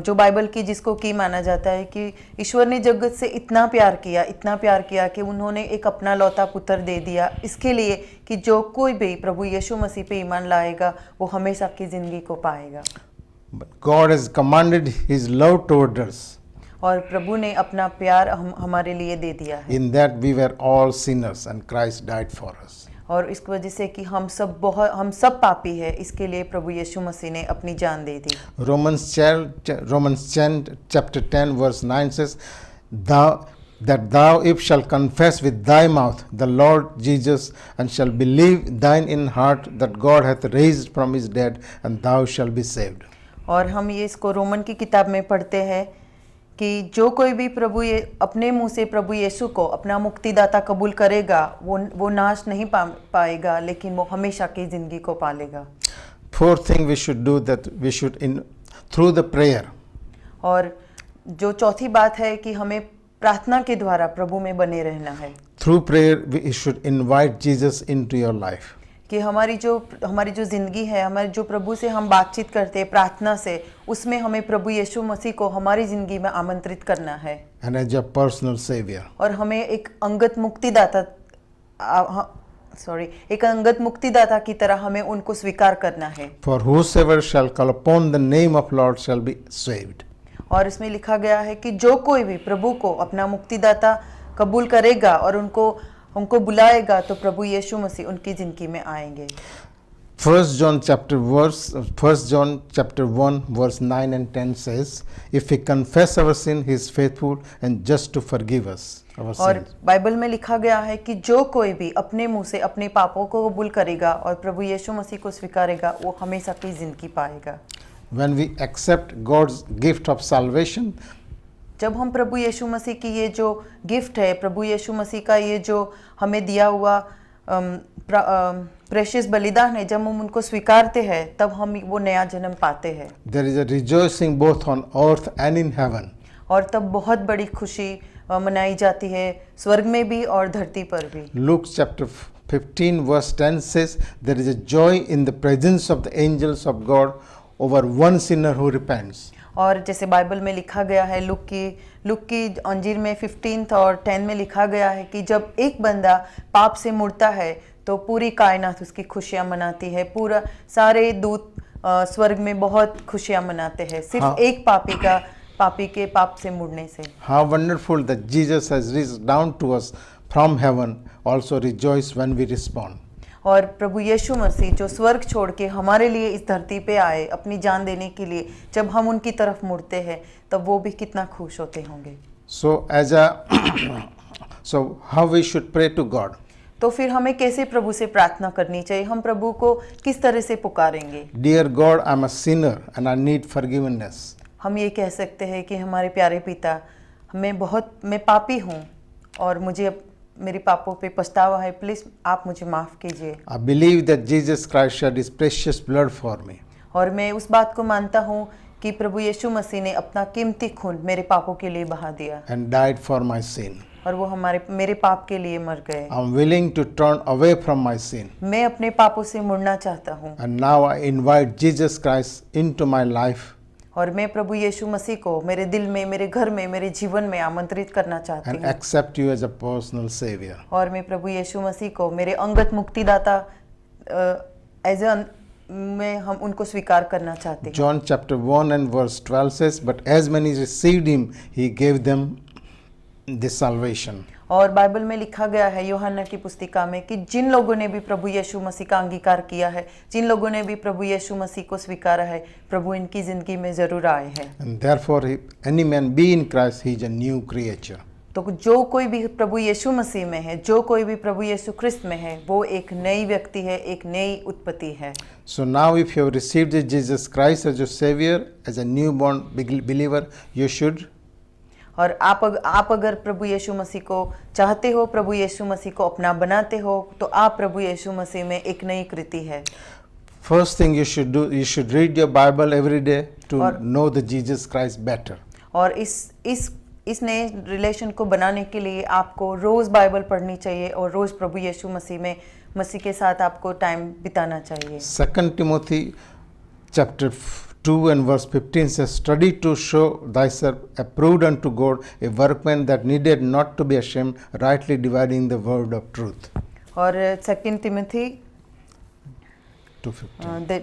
जो बाइबल की जिसको की माना जाता है कि ईश्वर ने जगत से इतना प्यार किया कि उन्होंने एक अपना लौता पुत्र दे दिया, इसके लिए कि जो कोई भी प्रभु यीशु मसीह पे ईमान लाएगा वो हमेशा की जिंदगी को पाएगा। But God has commanded his love toward us. और प्रभु ने अपना प्यार हमारे लिए दे दिया है। In that we were all sinners and Christ died for us. और इस वजह से कि हम सब पापी है, इसके लिए प्रभु यीशु मसीह ने अपनी जान दे दी। Romans chapter 10 verse 9 says, thou if shall confess with thy mouth the Lord Jesus, and shall believe thine in heart that God hath raised from his dead, and thou shall be saved. और हम ये इसको Roman की किताब में पढ़ते हैं कि जो कोई भी अपने मुंह से प्रभु यीशु को अपना मुक्तिदाता कबूल करेगा वो नाश नहीं पाएगा, लेकिन वो हमेशा की जिंदगी को पालेगा। Fourth thing we should do, that we should through the prayer. और जो चौथी बात है कि हमें प्रार्थना के द्वारा प्रभु में बने रहना है। Through prayer, we should invite Jesus into your life. कि हमारी जो जिंदगी है, हमारे जो प्रभु से हम बातचीत करते हैं प्रार्थना से, उसमें हमें प्रभु यीशु मसीह को हमारी जिंदगी में आमंत्रित करना है And as your personal savior. और हमें एक अंगत मुक्तिदाता की तरह हमें उनको स्वीकार करना है। For whosoever shall call upon the name of Lord shall be saved. और इसमें लिखा गया है कि जो कोई भी प्रभु को अपना मुक्तिदाता कबूल करेगा और उनको बुलाएगा तो प्रभु यीशु मसीह उनकी जिंदगी में आएंगे। 1 John chapter 1 verse 9 and 10 says, if we confess our sin, he is faithful and just to forgive us our और sins. बाइबल में लिखा गया है कि जो कोई भी अपने मुंह से अपने पापों को कबूल करेगा और प्रभु यीशु मसीह को स्वीकारेगा वो हमेशा की जिंदगी पाएगा। When we accept God's gift of salvation, जब हम प्रभु यीशु मसीह की ये जो गिफ्ट है, प्रभु यीशु मसीह का ये जो हमें दिया हुआ प्रेशियस बलिदान है, जब हम उनको स्वीकारते हैं तब हम वो नया जन्म पाते हैं। there is a rejoicing both on earth and in heaven. और तब बहुत बड़ी खुशी मनाई जाती है स्वर्ग में भी और धरती पर भी। Luke chapter 15 verse 10 says, there is a joy in the presence of the angels of God over one sinner who repents. और जैसे बाइबल में लिखा गया है लुक की अंजीर में 15 और 10 में लिखा गया है कि जब एक बंदा पाप से मुड़ता है तो पूरी कायनात उसकी खुशियां मनाती है, पूरा सारे दूत स्वर्ग में बहुत खुशियां मनाते हैं सिर्फ एक पापी के पाप से मुड़ने से। How wonderful that Jesus has reached down to us from heaven, also rejoice when we respond. और प्रभु यीशु मसीह जो स्वर्ग छोड़ के हमारे लिए इस धरती पे आए अपनी जान देने के लिए, जब हम उनकी तरफ मुड़ते हैं तब वो भी कितना खुश होते होंगे। So how we should pray to God? तो फिर हमें कैसे प्रभु से प्रार्थना करनी चाहिए, हम प्रभु को किस तरह से पुकारेंगे? Dear God, I am a sinner and I need forgiveness. हम ये कह सकते हैं कि हमारे प्यारे पिता, मैं पापी हूँ और मुझे मेरे पापों पे पछतावा है, प्लीज आप मुझे माफ कीजिए। I believe that Jesus Christ shed his precious blood for me. और मैं उस बात को मानता हूँ कि प्रभु यीशु मसीह ने अपना कीमती खून मेरे पापों के लिए बहा दिया And died for my sin. और वो मेरे पाप के लिए मर गए। I am willing to turn away from my sin. मैं अपने पापों से मुड़ना चाहता हूँ। And now I invite Jesus Christ into my life. और मैं प्रभु यीशु मसीह को मेरे दिल में, मेरे घर में, मेरे जीवन में आमंत्रित करना चाहती And हूँ। accept you as a personal savior. और मैं प्रभु यीशु मसीह को मेरे अंगत मुक्तिदाता हम उनको स्वीकार करना चाहते हैं। John chapter 1 and verse 12 says, but as many received him, he gave them this salvation. और बाइबल में लिखा गया है यूहन्ना की पुस्तिका में कि जिन लोगों ने भी प्रभु यीशु मसीह का अंगीकार किया है, जिन लोगों ने भी प्रभु यीशु मसीह को स्वीकारा है, प्रभु इनकी जिंदगी में जरूर आए हैं। And therefore, if any man be in Christ, he is a new creature. तो जो कोई भी प्रभु यीशु मसीह में है, जो कोई भी प्रभु यीशु ख्रिस्त में है, वो एक नई व्यक्ति है, एक नई उत्पत्ति है। So now if you have received Jesus Christ as your savior, as a newborn believer, you should और आप अगर प्रभु यीशु मसीह को चाहते हो, प्रभु यीशु मसीह को अपना बनाते हो, तो आप प्रभु यीशु मसीह में एक नई कृति है। First thing you should do, you should read your Bible every day to know the Jesus Christ better. और इस नए रिलेशन को बनाने के लिए आपको रोज बाइबल पढ़नी चाहिए और रोज प्रभु यीशु मसीह के साथ आपको टाइम बिताना चाहिए। 2 Timothy chapter 2 and verse 15 says, study to show thyself approved unto God, a workman that needed not to be ashamed, rightly dividing the word of truth. और 2 Timothy 2:15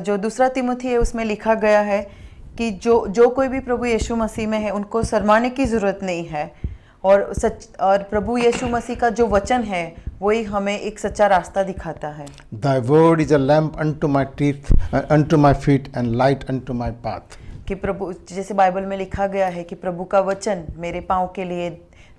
जो दूसरा तिमोथी है उसमें लिखा गया है कि जो कोई भी प्रभु यीशु मसीह में है उनको शर्माने की जरूरत नहीं है, और प्रभु यीशु मसीह का जो वचन है वही हमें एक सच्चा रास्ता दिखाता है। Thy word is a lamp unto my teeth, unto my feet, and light unto my path. कि प्रभु, जैसे बाइबल में लिखा गया है कि प्रभु का वचन मेरे पाँव के लिए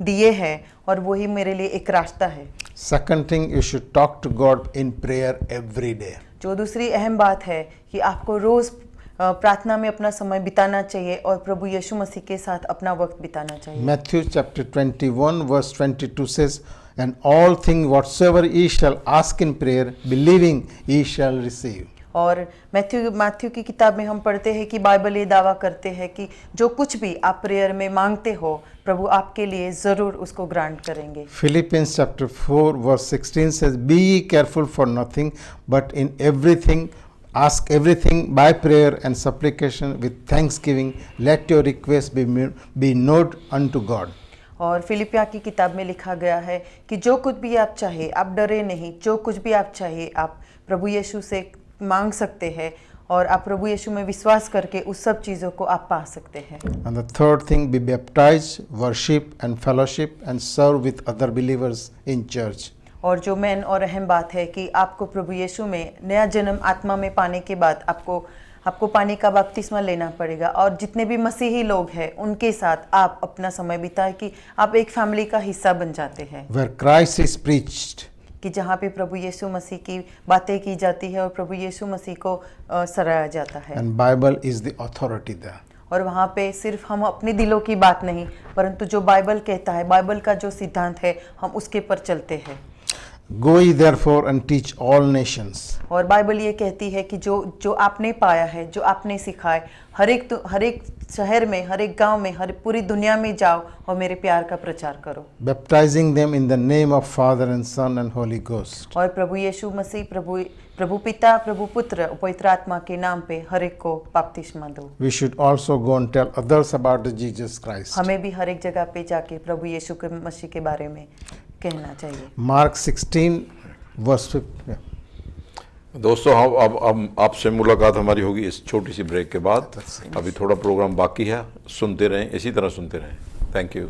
दिए है और वही मेरे लिए एक रास्ता है। Second thing, you should talk to God in prayer every day. जो दूसरी अहम बात है कि आपको रोज प्रार्थना में अपना समय बिताना चाहिए और प्रभु यीशु मसीह के साथ अपना वक्त बिताना चाहिए। Matthew chapter 21 verse 22 says, and all things whatsoever ye shall ask in prayer, believing ye shall receive. और मैथ्यू की किताब में हम पढ़ते हैं कि बाइबल ये दावा करते हैं कि जो कुछ भी आप प्रेयर में मांगते हो प्रभु आपके लिए ज़रूर उसको ग्रांट करेंगे। Philippians chapter 4 verse 16 says, Be ye careful for nothing, but in everything ask everything by prayer and supplication with thanksgiving, let your requests be known unto God. और फिलिपिया की किताब में लिखा गया है कि जो कुछ भी आप चाहे आप डरे नहीं, जो कुछ भी आप चाहे आप प्रभु यीशु से मांग सकते हैं और आप प्रभु यीशु में विश्वास करके उस सब चीज़ों को आप पा सकते हैं। And the third thing, be baptized, worship and fellowship and serve with other believers in church. और जो मेन और अहम बात है कि आपको प्रभु यीशु में नया जन्म आत्मा में पाने के बाद आपको पानी का बपतिस्मा लेना पड़ेगा और जितने भी मसीही लोग हैं उनके साथ आप अपना समय बिताएं कि आप एक फैमिली का हिस्सा बन जाते हैं। Where Christ is preached, कि जहाँ पे प्रभु यीशु मसीह की बातें की जाती है और प्रभु यीशु मसीह को सराहा जाता है। and Bible is the authority there. और वहाँ पे सिर्फ हम अपने दिलों की बात नहीं परंतु जो बाइबल कहता है, बाइबल का जो सिद्धांत है हम उसके पर चलते हैं। Go ye therefore and teach all nations. और बाइबल ये कहती है कि जो आपने पाया है, जो आपने सीखा है, हर एक शहर में, हर एक गांव में, हर पूरी दुनिया में जाओ और मेरे प्यार का प्रचार करो। Baptizing them in the name of Father and Son and Holy Ghost. और प्रभु यीशु मसीह, प्रभु पिता, प्रभु पुत्र और पवित्र आत्मा के नाम पे हर एक को बपतिस्मा दो। We should also go and tell others about the Jesus Christ. हमें भी हर एक जगह पे जाके प्रभु यीशु के मसीह के बारे में कहना चाहिए। Mark 16 verse 15. दोस्तों अब आपसे मुलाकात हमारी होगी इस छोटी सी ब्रेक के बाद। अभी थोड़ा प्रोग्राम बाकी है, सुनते रहें, इसी तरह सुनते रहें। Thank you.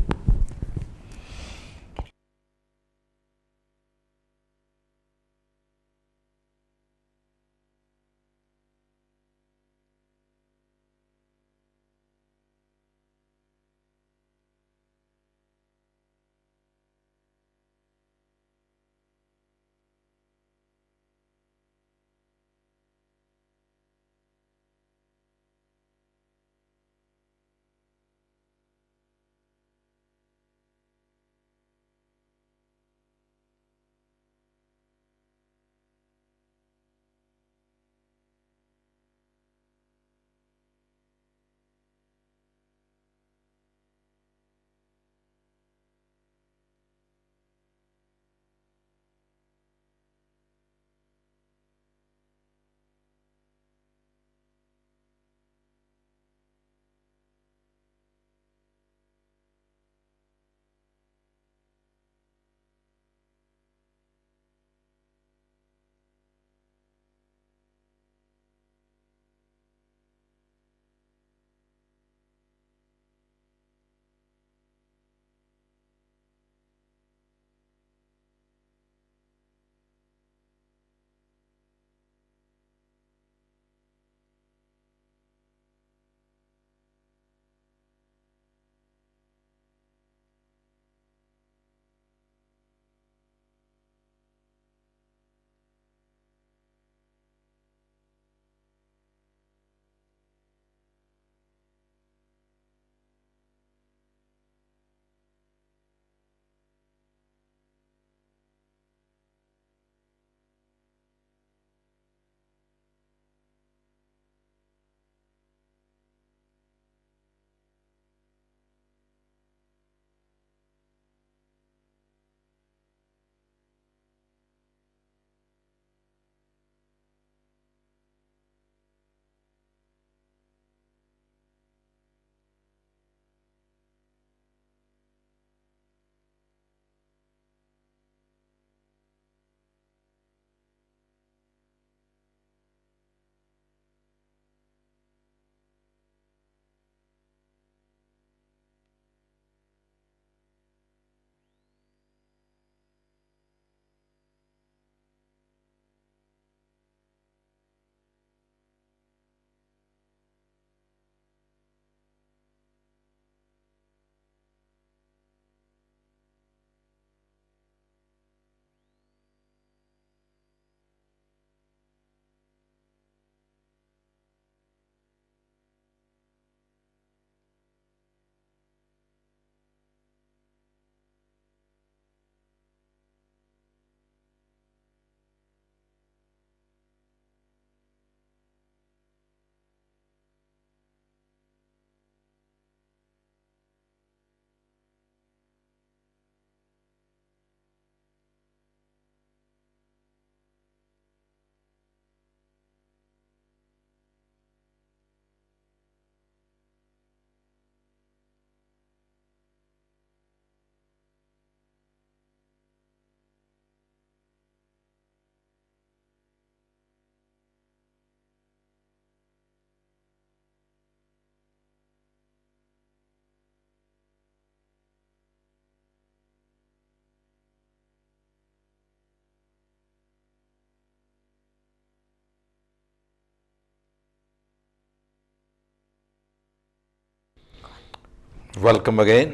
Welcome again.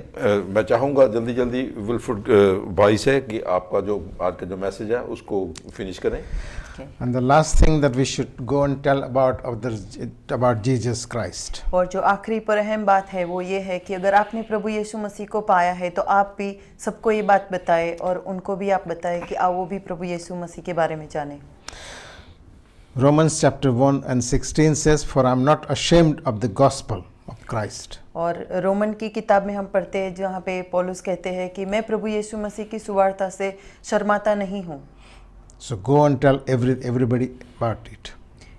मैं चाहूँगा जल्दी जल्दी विल्फ्रेड भाई से कि आपका जो आज का जो मैसेज है उसको फिनिश करें। And the last thing that we should go and tell about Jesus Christ. और जो आखिरी पर अहम बात है वो ये है कि अगर आपने प्रभु यीशु मसीह को पाया है तो आप भी सबको ये बात बताएं और उनको भी आप बताएं कि वो भी प्रभु यीशु मसीह के बारे में जाने। Romans chapter 1 and 16 says, "For I am not ashamed of the gospel of Christ." और रोमन की किताब में हम पढ़ते हैं जहाँ पे पौलुस कहते हैं कि मैं प्रभु यीशु मसीह की सुवार्ता से शर्माता नहीं हूँ। So go and tell everybody about it.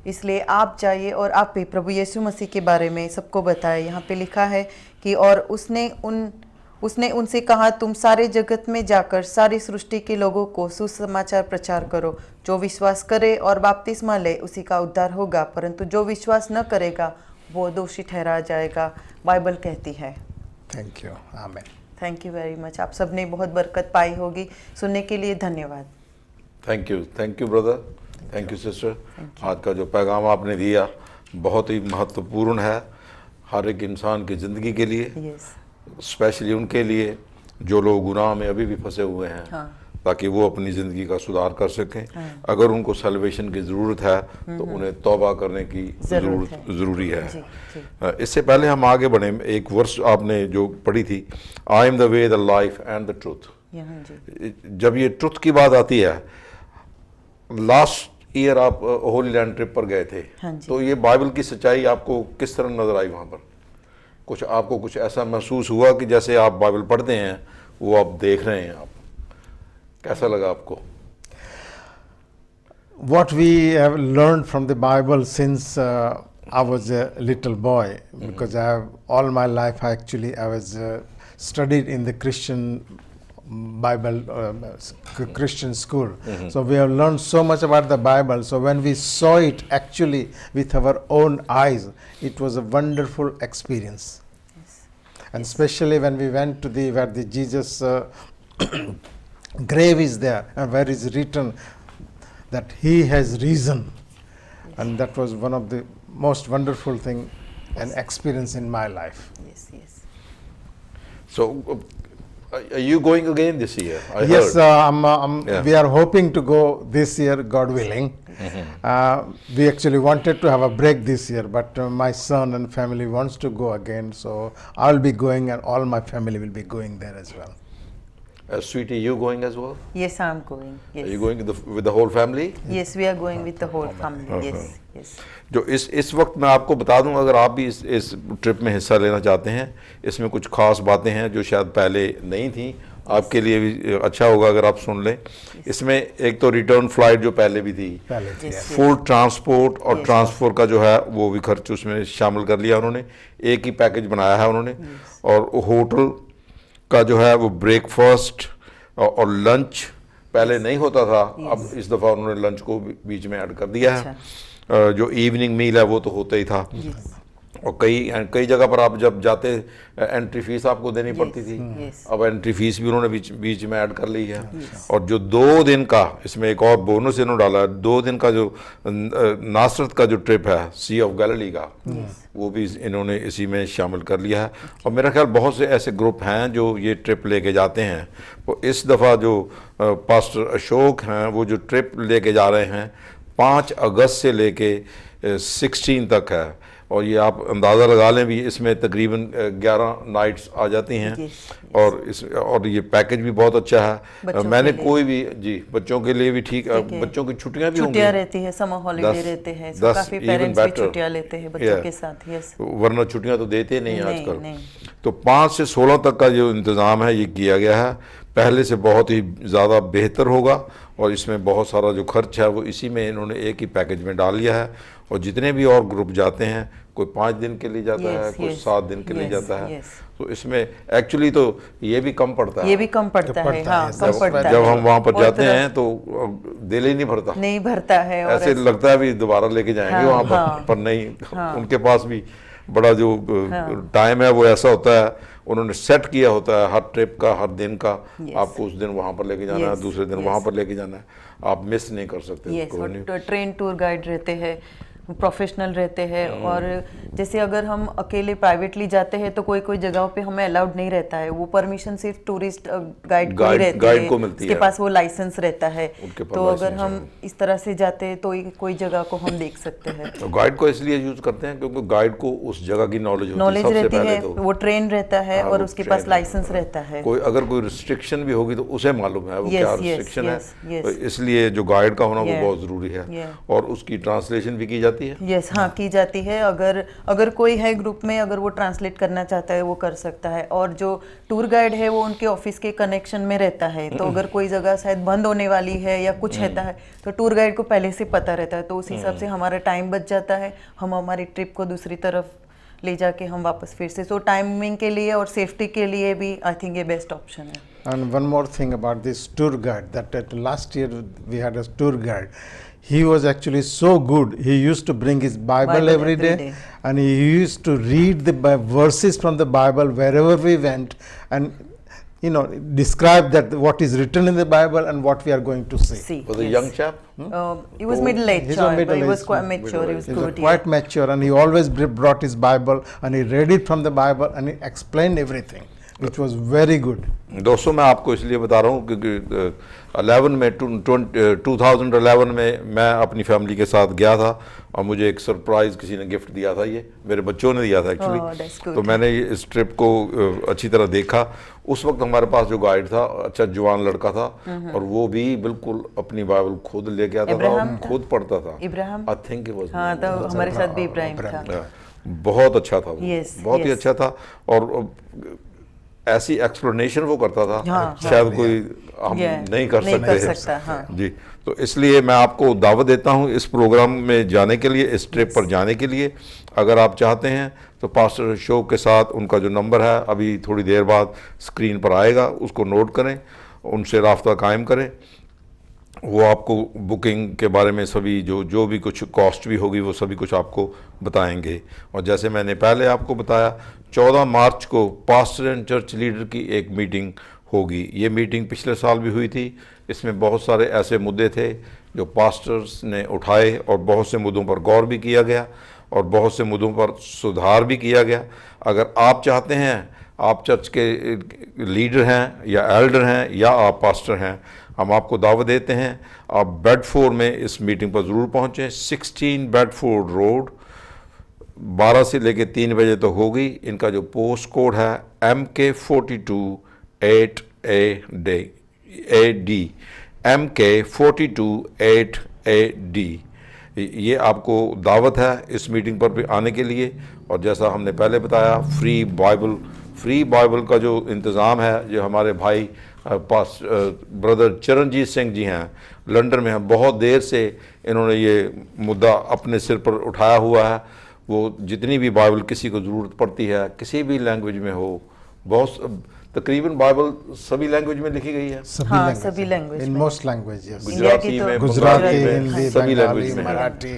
इसलिए आप जाइए और आप भी प्रभु यीशु मसीह के बारे में सबको बताएं। यहाँ पे लिखा है कि और उसने उनसे कहा, तुम सारे जगत में जाकर सारी सृष्टि के लोगों को सुसमाचार प्रचार करो। जो विश्वास करे और बपतिस्मा ले उसी का उद्धार होगा, परंतु जो विश्वास न करेगा वो दोषी ठहरा जाएगा, बाइबल कहती है। Thank you. Amen. Thank you very much. आप सबने बहुत बरकत पाई होगी। सुनने के लिए धन्यवाद। Thank you brother, thank you sister. आज का जो पैगाम आपने दिया बहुत ही महत्वपूर्ण है हर एक इंसान की ज़िंदगी के लिए, स्पेशली उनके लिए जो लोग गुनाह में अभी भी फंसे हुए हैं, ताकि वो अपनी ज़िंदगी का सुधार कर सकें। अगर उनको सल्वेशन की ज़रूरत है तो उन्हें तौबा करने की ज़रूरी है। इससे पहले हम आगे बढ़े, एक वर्ष आपने जो पढ़ी थी, I am the way the life and the truth. जब ये ट्रुथ की बात आती है, लास्ट ईयर आप होली लैंड ट्रिप पर गए थे, तो ये बाइबल की सच्चाई आपको किस तरह नजर आई? वहाँ पर आपको कुछ ऐसा महसूस हुआ कि जैसे आप बाइबल पढ़ते हैं वो आप देख रहे हैं? आप कैसा लगा आपको? What we have learned from the Bible since I was a little boy, because I have all my life I was studied in the Christian Bible Christian school. So we have learned so much about the Bible. So when we saw it actually with our own eyes, it was a wonderful experience. And especially when we went to where the Jesus grave is there, and where is written that he has risen, and that was one of the most wonderful thing and experience in my life. Yes. So are you going again this year? Yes, we are hoping to go this year, God willing. We actually wanted to have a break this year, but my son and family wants to go again, so I'll be going, and all my family will be going there as well. Sweetie, you going as well? Yes, I'm going. Yes. Are you going with the whole family? Yes, we are going with the whole family. Yes. जो इस वक्त मैं आपको बता दूं, अगर आप भी इस ट्रिप में हिस्सा लेना चाहते हैं, इसमें कुछ खास बातें हैं जो शायद पहले नहीं थी, आपके लिए भी अच्छा होगा अगर आप सुन लें। इसमें एक तो रिटर्न फ्लाइट जो पहले भी थी, फुल ट्रांसपोर्ट और ट्रांसफर का जो है वो भी खर्च उसमें शामिल कर लिया उन्होंने, एक ही पैकेज बनाया है उन्होंने। और होटल का जो है वो ब्रेकफास्ट और लंच पहले नहीं होता था, अब इस दफ़ा उन्होंने लंच को बीच में ऐड कर दिया है। जो इवनिंग मील है वो तो होता ही था। और कई जगह पर आप जब जाते एंट्री फीस आपको देनी पड़ती थी, अब एंट्री फीस भी उन्होंने बीच में ऐड कर ली है। और जो 2 दिन का, इसमें एक और बोनस इन्होंने डाला है, 2 दिन का जो नासरत का जो ट्रिप है सी ऑफ गैलिली का, वो भी इन्होंने इसी में शामिल कर लिया है। और मेरा ख्याल बहुत से ऐसे ग्रुप हैं जो ये ट्रिप लेके जाते हैं। तो इस दफ़ा जो पास्टर अशोक हैं वो जो ट्रिप लेके जा रहे हैं 5 अगस्त से लेके 16 तक है, और ये आप अंदाज़ा लगा लें भी, इसमें तकरीबन 11 नाइट्स आ जाती हैं। और ये पैकेज भी बहुत अच्छा है। मैंने कोई भी बच्चों के लिए भी ठीक है, बच्चों की छुट्टियां भी होंगी, रहती है, समर हॉलिडे रहते हैं, so काफी पेरेंट्स भी छुट्टियां लेते हैं बच्चों के साथ। वरना छुट्टियां तो देते नहीं आजकल। तो 5 से 16 तक का जो इंतज़ाम है ये किया गया है, पहले से बहुत ही ज़्यादा बेहतर होगा। और इसमें बहुत सारा जो खर्च है वो इसी में इन्होंने एक ही पैकेज में डाल लिया है। और जितने भी और ग्रुप जाते हैं, कोई 5 दिन के लिए जाता है, कोई 7 दिन के लिए जाता है, तो इसमें एक्चुअली तो ये भी कम पड़ता है। जब हम वहाँ पर जाते हैं तो दिल ही नहीं भरता है, ऐसे लगता है भी दोबारा लेके जाएंगे वहाँ पर नहीं। उनके पास भी बड़ा जो टाइम है वो ऐसा होता है, उन्होंने सेट किया होता है हर ट्रिप का, हर दिन का, आपको उस दिन वहाँ पर लेके जाना है, दूसरे दिन वहाँ पर लेके जाना है, आप मिस नहीं कर सकते। ट्रेन टूर गाइड रहते हैं, प्रोफेशनल रहते हैं। और जैसे अगर हम अकेले प्राइवेटली जाते हैं तो कोई कोई जगहों पे हमें अलाउड नहीं रहता है, वो परमिशन सिर्फ टूरिस्ट गाइड को ही रहती गाइड है, को मिलती उसके है। पास वो लाइसेंस रहता है। उनके पास तो अगर लाइसेंस हम इस तरह से जाते हैं तो कोई जगह को हम देख सकते हैं। तो गाइड को इसलिए यूज करते हैं क्योंकि गाइड को उस जगह की नॉलेज होती है नॉलेज सबसे रहती पहले है, तो। वो ट्रेन रहता है हाँ, और वो उसके train पास लाइसेंस रहता है। अगर कोई रिस्ट्रिक्शन भी होगी तो उसे मालूम है वो Yes, क्या yes, रिस्ट्रिक्शन yes, है। yes. तो इसलिए जो गाइड का होना वो Yeah. बहुत ज़रूरी है। Yeah. और उसकी ट्रांसलेशन भी की जाती है। यस हाँ, की जाती है। अगर कोई है ग्रुप में, अगर वो ट्रांसलेट करना चाहता है वो कर सकता है। और जो टूर गाइड है वो उनके ऑफिस के कनेक्शन में रहता है, तो अगर कोई जगह शायद बंद होने वाली है या कुछ रहता है तो टूर गाइड को पहले से पता रहता है, तो उस हिसाब से हमारा टाइम बच जाता है, हम हमारी ट्रिप को दूसरी तरफ ले जाके हम वापस फिर से। सो टाइमिंग के लिए और सेफ्टी के लिए भी आई थिंक ये बेस्ट ऑप्शन है। And one more thing about this tour guide, that at last year we had a tour guide. He was actually so good. He used to bring his Bible every day, and he used to read the verses from the Bible wherever we went, and describe that what is written in the Bible and what we are going to see. Was a yes. young chap? He was middle-aged, He's a but he was middle-aged, quite mature. He was He was good. quite mature, and he always brought his Bible, and he read it from the Bible, and he explained everything, which was very good. दोस्तों मैं आपको इसलिए बता रहा हूँ क्योंकि 2011 में मैं अपनी फैमिली के साथ गया था और मुझे एक सरप्राइज किसी ने गिफ्ट दिया था, ये मेरे बच्चों ने दिया था that's एक्चुअली। good. तो मैंने इस ट्रिप को अच्छी तरह देखा। उस वक्त हमारे पास जो गाइड था अच्छा जवान लड़का था और वो भी बिल्कुल अपनी बाइबल खुद लेके आता था और खुद पढ़ता था। Ibrahim? I think it was. हाँ, तो हमारे साथ भी इब्राहिम था। बहुत अच्छा था वो। Yes, बहुत ही yes. अच्छा था और ऐसी एक्सप्लेनेशन वो करता था हाँ, शायद कोई हम Yeah, नहीं कर नहीं सकते कर सकता, हाँ। जी। तो इसलिए मैं आपको दावत देता हूँ इस प्रोग्राम में जाने के लिए, इस ट्रिप पर जाने के लिए। अगर आप चाहते हैं तो पास्टर शो के साथ उनका जो नंबर है अभी थोड़ी देर बाद स्क्रीन पर आएगा, उसको नोट करें, उनसे राब्ता कायम करें। वो आपको बुकिंग के बारे में सभी जो भी कुछ कॉस्ट भी होगी वो सभी कुछ आपको बताएंगे। और जैसे मैंने पहले आपको बताया 14 मार्च को पास्टर एंड चर्च लीडर की एक मीटिंग होगी। ये मीटिंग पिछले साल भी हुई थी। इसमें बहुत सारे ऐसे मुद्दे थे जो पास्टर्स ने उठाए और बहुत से मुद्दों पर गौर भी किया गया और बहुत से मुद्दों पर सुधार भी किया गया। अगर आप चाहते हैं, आप चर्च के लीडर हैं या एल्डर हैं या आप पास्टर हैं, हम आपको दावत देते हैं आप बेडफोर्ड में इस मीटिंग पर ज़रूर पहुँचें। 16 बेडफोर्ड रोड 12 से लेकर 3 बजे तक होगी। इनका जो पोस्ट कोड है MK42 8AD MK42 8AD। ये आपको दावत है इस मीटिंग पर भी आने के लिए। और जैसा हमने पहले बताया फ्री बाइबल का जो इंतज़ाम है, जो हमारे भाई पास ब्रदर चरणजीत सिंह जी हैं लंदन में हैं, बहुत देर से इन्होंने ये मुद्दा अपने सिर पर उठाया हुआ है। वो जितनी भी बाइबल किसी को ज़रूरत पड़ती है किसी भी लैंग्वेज में हो, बहुत तकरीबन बाइबल सभी लैंग्वेज में लिखी गई है। सभी लैंग्वेज in में। most languages. गुजराती में, गुजराती, बंगाली में, हिंदी, सभी बंगाली, लैंग्वेज में। मराठी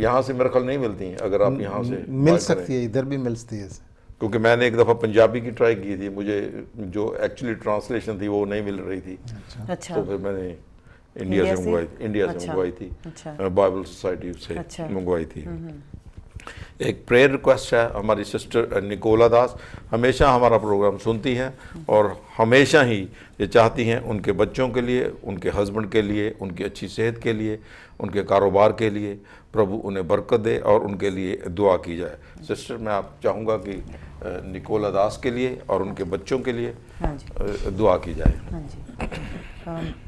यहाँ से मेरे ख्याल नहीं मिलती हैं। अगर आप यहाँ से मिल buy सकती करें। है, इधर भी मिलती है। क्योंकि मैंने एक दफ़ा पंजाबी की ट्राई की थी, मुझे जो एक्चुअली ट्रांसलेशन थी वो नहीं मिल रही थी। अच्छा। तो फिर मैंने इंडिया से मंगवाई थी अच्छा। बाइबल सोसाइटी से अच्छा। मंगवाई थी। एक प्रेयर रिक्वेस्ट है, हमारी सिस्टर निकोला दास हमेशा हमारा प्रोग्राम सुनती हैं और हमेशा ही ये चाहती हैं उनके बच्चों के लिए, उनके हस्बैंड के लिए, उनकी अच्छी सेहत के लिए, उनके कारोबार के लिए प्रभु उन्हें बरकत दे और उनके लिए दुआ की जाए। सिस्टर मैं आप चाहूँगा कि निकोला दास के लिए और उनके बच्चों के लिए हाँ जी। दुआ की जाए। हाँ जी।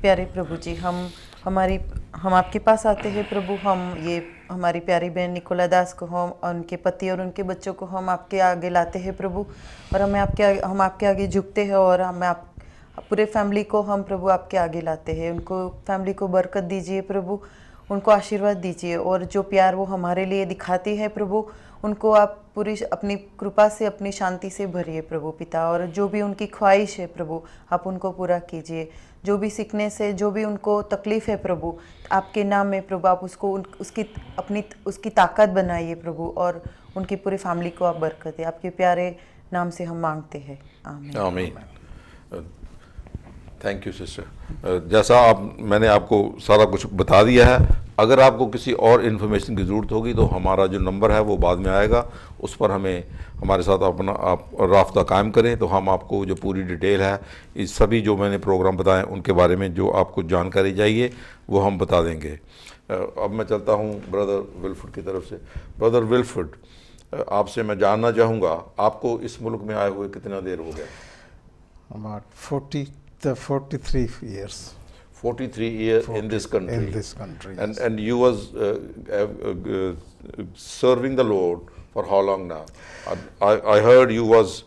प्यारे प्रभु जी, हम आपके पास आते हैं प्रभु। हम हमारी प्यारी बहन निकोला दास को, हम उनके पति और उनके बच्चों को हम आपके आगे लाते हैं प्रभु। और हम आपके आगे झुकते हैं और पूरे फैमिली को हम प्रभु आपके आगे लाते हैं। उनको फैमिली को बरकत दीजिए प्रभु, उनको आशीर्वाद दीजिए और जो प्यार वो हमारे लिए दिखाती है प्रभु, उनको आप पूरी अपनी कृपा से, अपनी शांति से भरिए प्रभु पिता। और जो भी उनकी ख्वाहिश है प्रभु, आप उनको पूरा कीजिए। जो भी सीखने से जो भी उनको तकलीफ़ है प्रभु, आपके नाम में प्रभु आप उसकी ताकत बनाइए प्रभु और उनकी पूरी फैमिली को आप बरकत दें। आपके प्यारे नाम से हम मांगते हैं, आमीन। आमीन। Thank you sister. जैसा मैंने आपको सारा कुछ बता दिया है, अगर आपको किसी और इन्फॉर्मेशन की ज़रूरत होगी तो हमारा जो नंबर है वो बाद में आएगा, उस पर हमें हमारे साथ अपना आप राब्ता कायम करें तो हम आपको जो पूरी डिटेल है इस सभी जो मैंने प्रोग्राम बताए उनके बारे में जो आपको जानकारी चाहिए वो हम बता देंगे। अब मैं चलता हूँ ब्रदर विल्फर्ड की तरफ से। ब्रदर विल्फर्ड, आपसे मैं जानना चाहूँगा, आपको इस मुल्क में आए हुए कितना देर हो गया? About 43 years 43 years in this country. in this country. Yes. And you was serving the Lord for how long now? I heard you was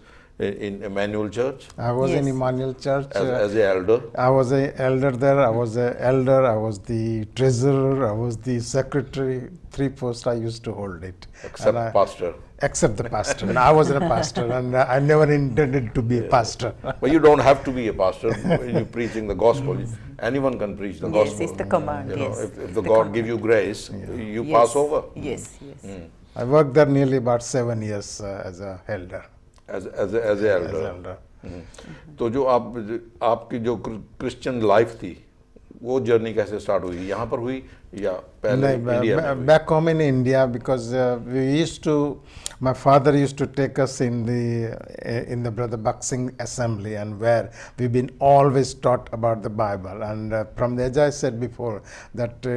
in Emmanuel Church I was in Yes. Emmanuel Church. as an elder. I was an elder there. I was an elder. I was the treasurer. I was the secretary. 3 posts I used to hold it. Except And pastor. Except the pastor. And I wasn't a pastor, and I never intended to be a pastor. But you don't have to be a pastor when you're preaching the gospel. Anyone can preach the Yes, gospel. it's the command. You know, Yes. if the The God command. give you grace, you Yes. pass over Yes, yes. I worked there nearly about 7 years as a elder. as an elder. As elder. तो जो आपकी जो Christian life थी वो journey कैसे start हुई? यहाँ पर हुई या पहले इंडिया में हुई? Back home in India, because we used to, my father used to take us in the Brother Buxing assembly, and where we've been always taught about the Bible. And from the, as I said before, that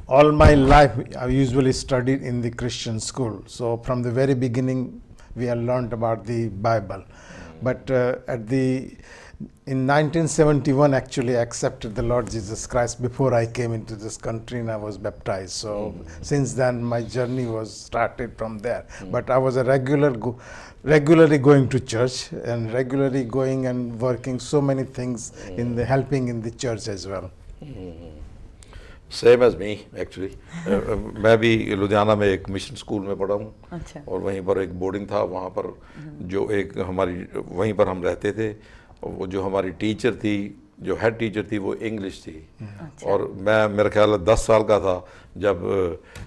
all my life I usually studied in the Christian school. So from the very beginning we have learned about the Bible. But in 1971 actually I accepted the Lord Jesus Christ before I came into this country, and I was baptized. So since then my journey was started from there. But I was a regularly going to church, and regularly going and working so many things in the helping in the church as well. Same age me actually. मैं भी लुधियाना में एक mission school में पढ़ा हूँ। अच्छा। और वहीं पर एक बोर्डिंग था, वहाँ पर जो एक हमारी वहीं पर हम रहते थे, वो जो हमारी टीचर थी, जो हेड टीचर थी, वो इंग्लिश थी। और मैं मेरा ख्याल है 10 साल का था जब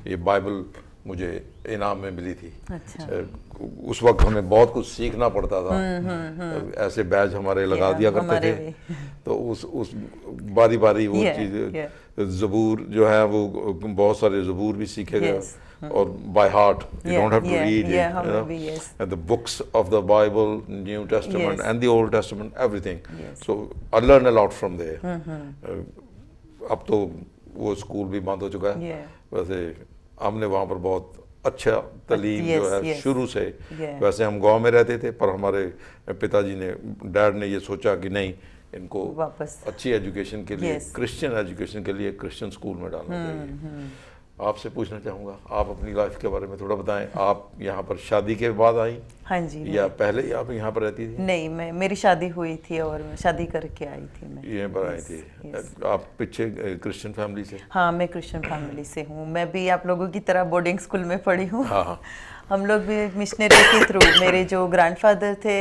ये बाइबल मुझे इनाम में मिली थी। अच्छा। उस वक्त हमें बहुत कुछ सीखना पड़ता था। ऐसे बैच हमारे लगा दिया करते थे, तो उस बारी बारी वो चीज़ ज़बूर जो है वो बहुत सारे ज़बूर भी सीखे गए। और by heart, you don't have to read it, you know, and the books of the Bible, New Testament and the Old Testament, everything. So I learned a lot from there. अब तो वो स्कूल भी बंद हो चुका है। वैसे हमने वहाँ पर बहुत अच्छा तालीम जो है शुरू से, वैसे हम गांव में रहते थे, पर हमारे पिताजी ने, डैड ने ये सोचा कि नहीं, इनको अच्छी एजुकेशन के लिए, क्रिश्चियन एजुकेशन के लिए क्रिश्चियन स्कूल में डालना चाहिए। आपसे पूछना चाहूँगा, आप अपनी लाइफ के बारे में थोड़ा बताएं। आप यहाँ पर शादी के बाद आई? हाँ जी। या पहले ही आप यहाँ पर रहती थी? नहीं, मेरी शादी हुई थी और शादी करके आई थी मैं। यहाँ पर आई थी। आप पीछे क्रिश्चियन फैमिली से? हाँ, मैं क्रिश्चियन फैमिली से हूँ। मैं भी आप लोगों की तरह बोर्डिंग स्कूल में पढ़ी हूँ। हाँ। हम लोग भी मिशनरी के थ्रू, मेरे जो ग्रैंडफादर थे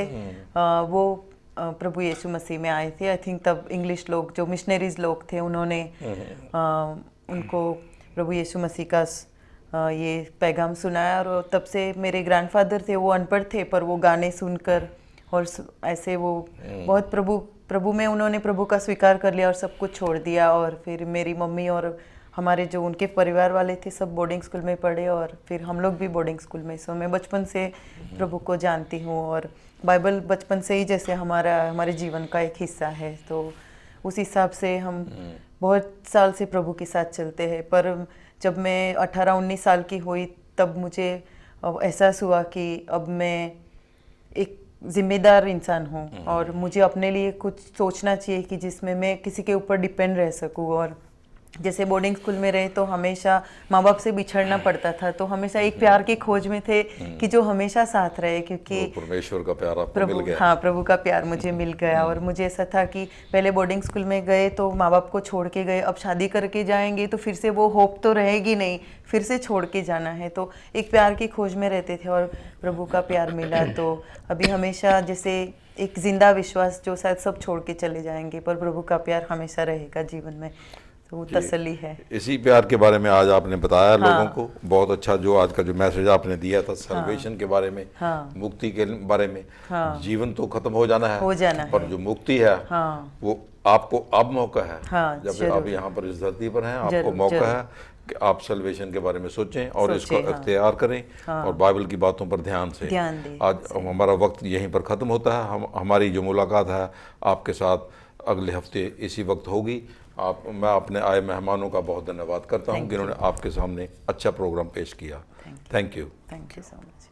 वो प्रभु यीशु मसीह में आए थे। आई थिंक तब इंग्लिश लोग, जो मिशनरीज लोग थे, उन्होंने उनको प्रभु यीशु मसीह का ये पैगाम सुनाया। और तब से मेरे ग्रैंडफादर थे, वो अनपढ़ थे, पर वो गाने सुनकर और ऐसे वो बहुत प्रभु में उन्होंने प्रभु का स्वीकार कर लिया और सब कुछ छोड़ दिया। और फिर मेरी मम्मी और हमारे जो उनके परिवार वाले थे सब बोर्डिंग स्कूल में पढ़े, और फिर हम लोग भी बोर्डिंग स्कूल में। सो मैं बचपन से प्रभु को जानती हूँ, और बाइबल बचपन से ही जैसे हमारे जीवन का एक हिस्सा है। तो उस हिसाब से हम बहुत साल से प्रभु के साथ चलते हैं। पर जब मैं 18-19 साल की हुई तब मुझे एहसास हुआ कि अब मैं एक जिम्मेदार इंसान हूँ और मुझे अपने लिए कुछ सोचना चाहिए कि जिसमें मैं किसी के ऊपर डिपेंड रह सकूँ। और जैसे बोर्डिंग स्कूल में रहे तो हमेशा माँ बाप से बिछड़ना पड़ता था, तो हमेशा एक प्यार की खोज में थे कि जो हमेशा साथ रहे, क्योंकि परमेश्वर का प्यार आपको मिल गया। हाँ, प्रभु का प्यार मुझे मिल गया। और मुझे ऐसा था कि पहले बोर्डिंग स्कूल में गए तो माँ बाप को छोड़ के गए, अब शादी करके जाएंगे तो फिर से वो होप तो रहेगी नहीं, फिर से छोड़ के जाना है। तो एक प्यार की खोज में रहते थे और प्रभु का प्यार मिला। तो अभी हमेशा जैसे एक जिंदा विश्वास, जो शायद सब छोड़ के चले जाएंगे, पर प्रभु का प्यार हमेशा रहेगा जीवन में, तो वो तसल्ली है। इसी प्यार के बारे में आज आपने बताया लोगों को। बहुत अच्छा जो आज का जो मैसेज आपने दिया था सल्वेशन के बारे में, मुक्ति के बारे में। जीवन तो खत्म हो जाना है, पर जो मुक्ति है वो आपको अब मौका है, हाँ, जब जरूर। आप यहाँ पर इस धरती पर हैं, आपको जरूर, मौका जरूर। है कि आप सल्वेशन के बारे में सोचें और इसको सोचें, हाँ। अख्तियार करें और बाइबल की बातों पर ध्यान दें। आज हमारा वक्त यहीं पर ख़त्म होता है। हमारी जो मुलाकात है आपके साथ अगले हफ्ते इसी वक्त होगी। मैं अपने आए मेहमानों का बहुत धन्यवाद करता हूँ जिन्होंने आपके सामने अच्छा प्रोग्राम पेश किया। Thank you. Thank you so much.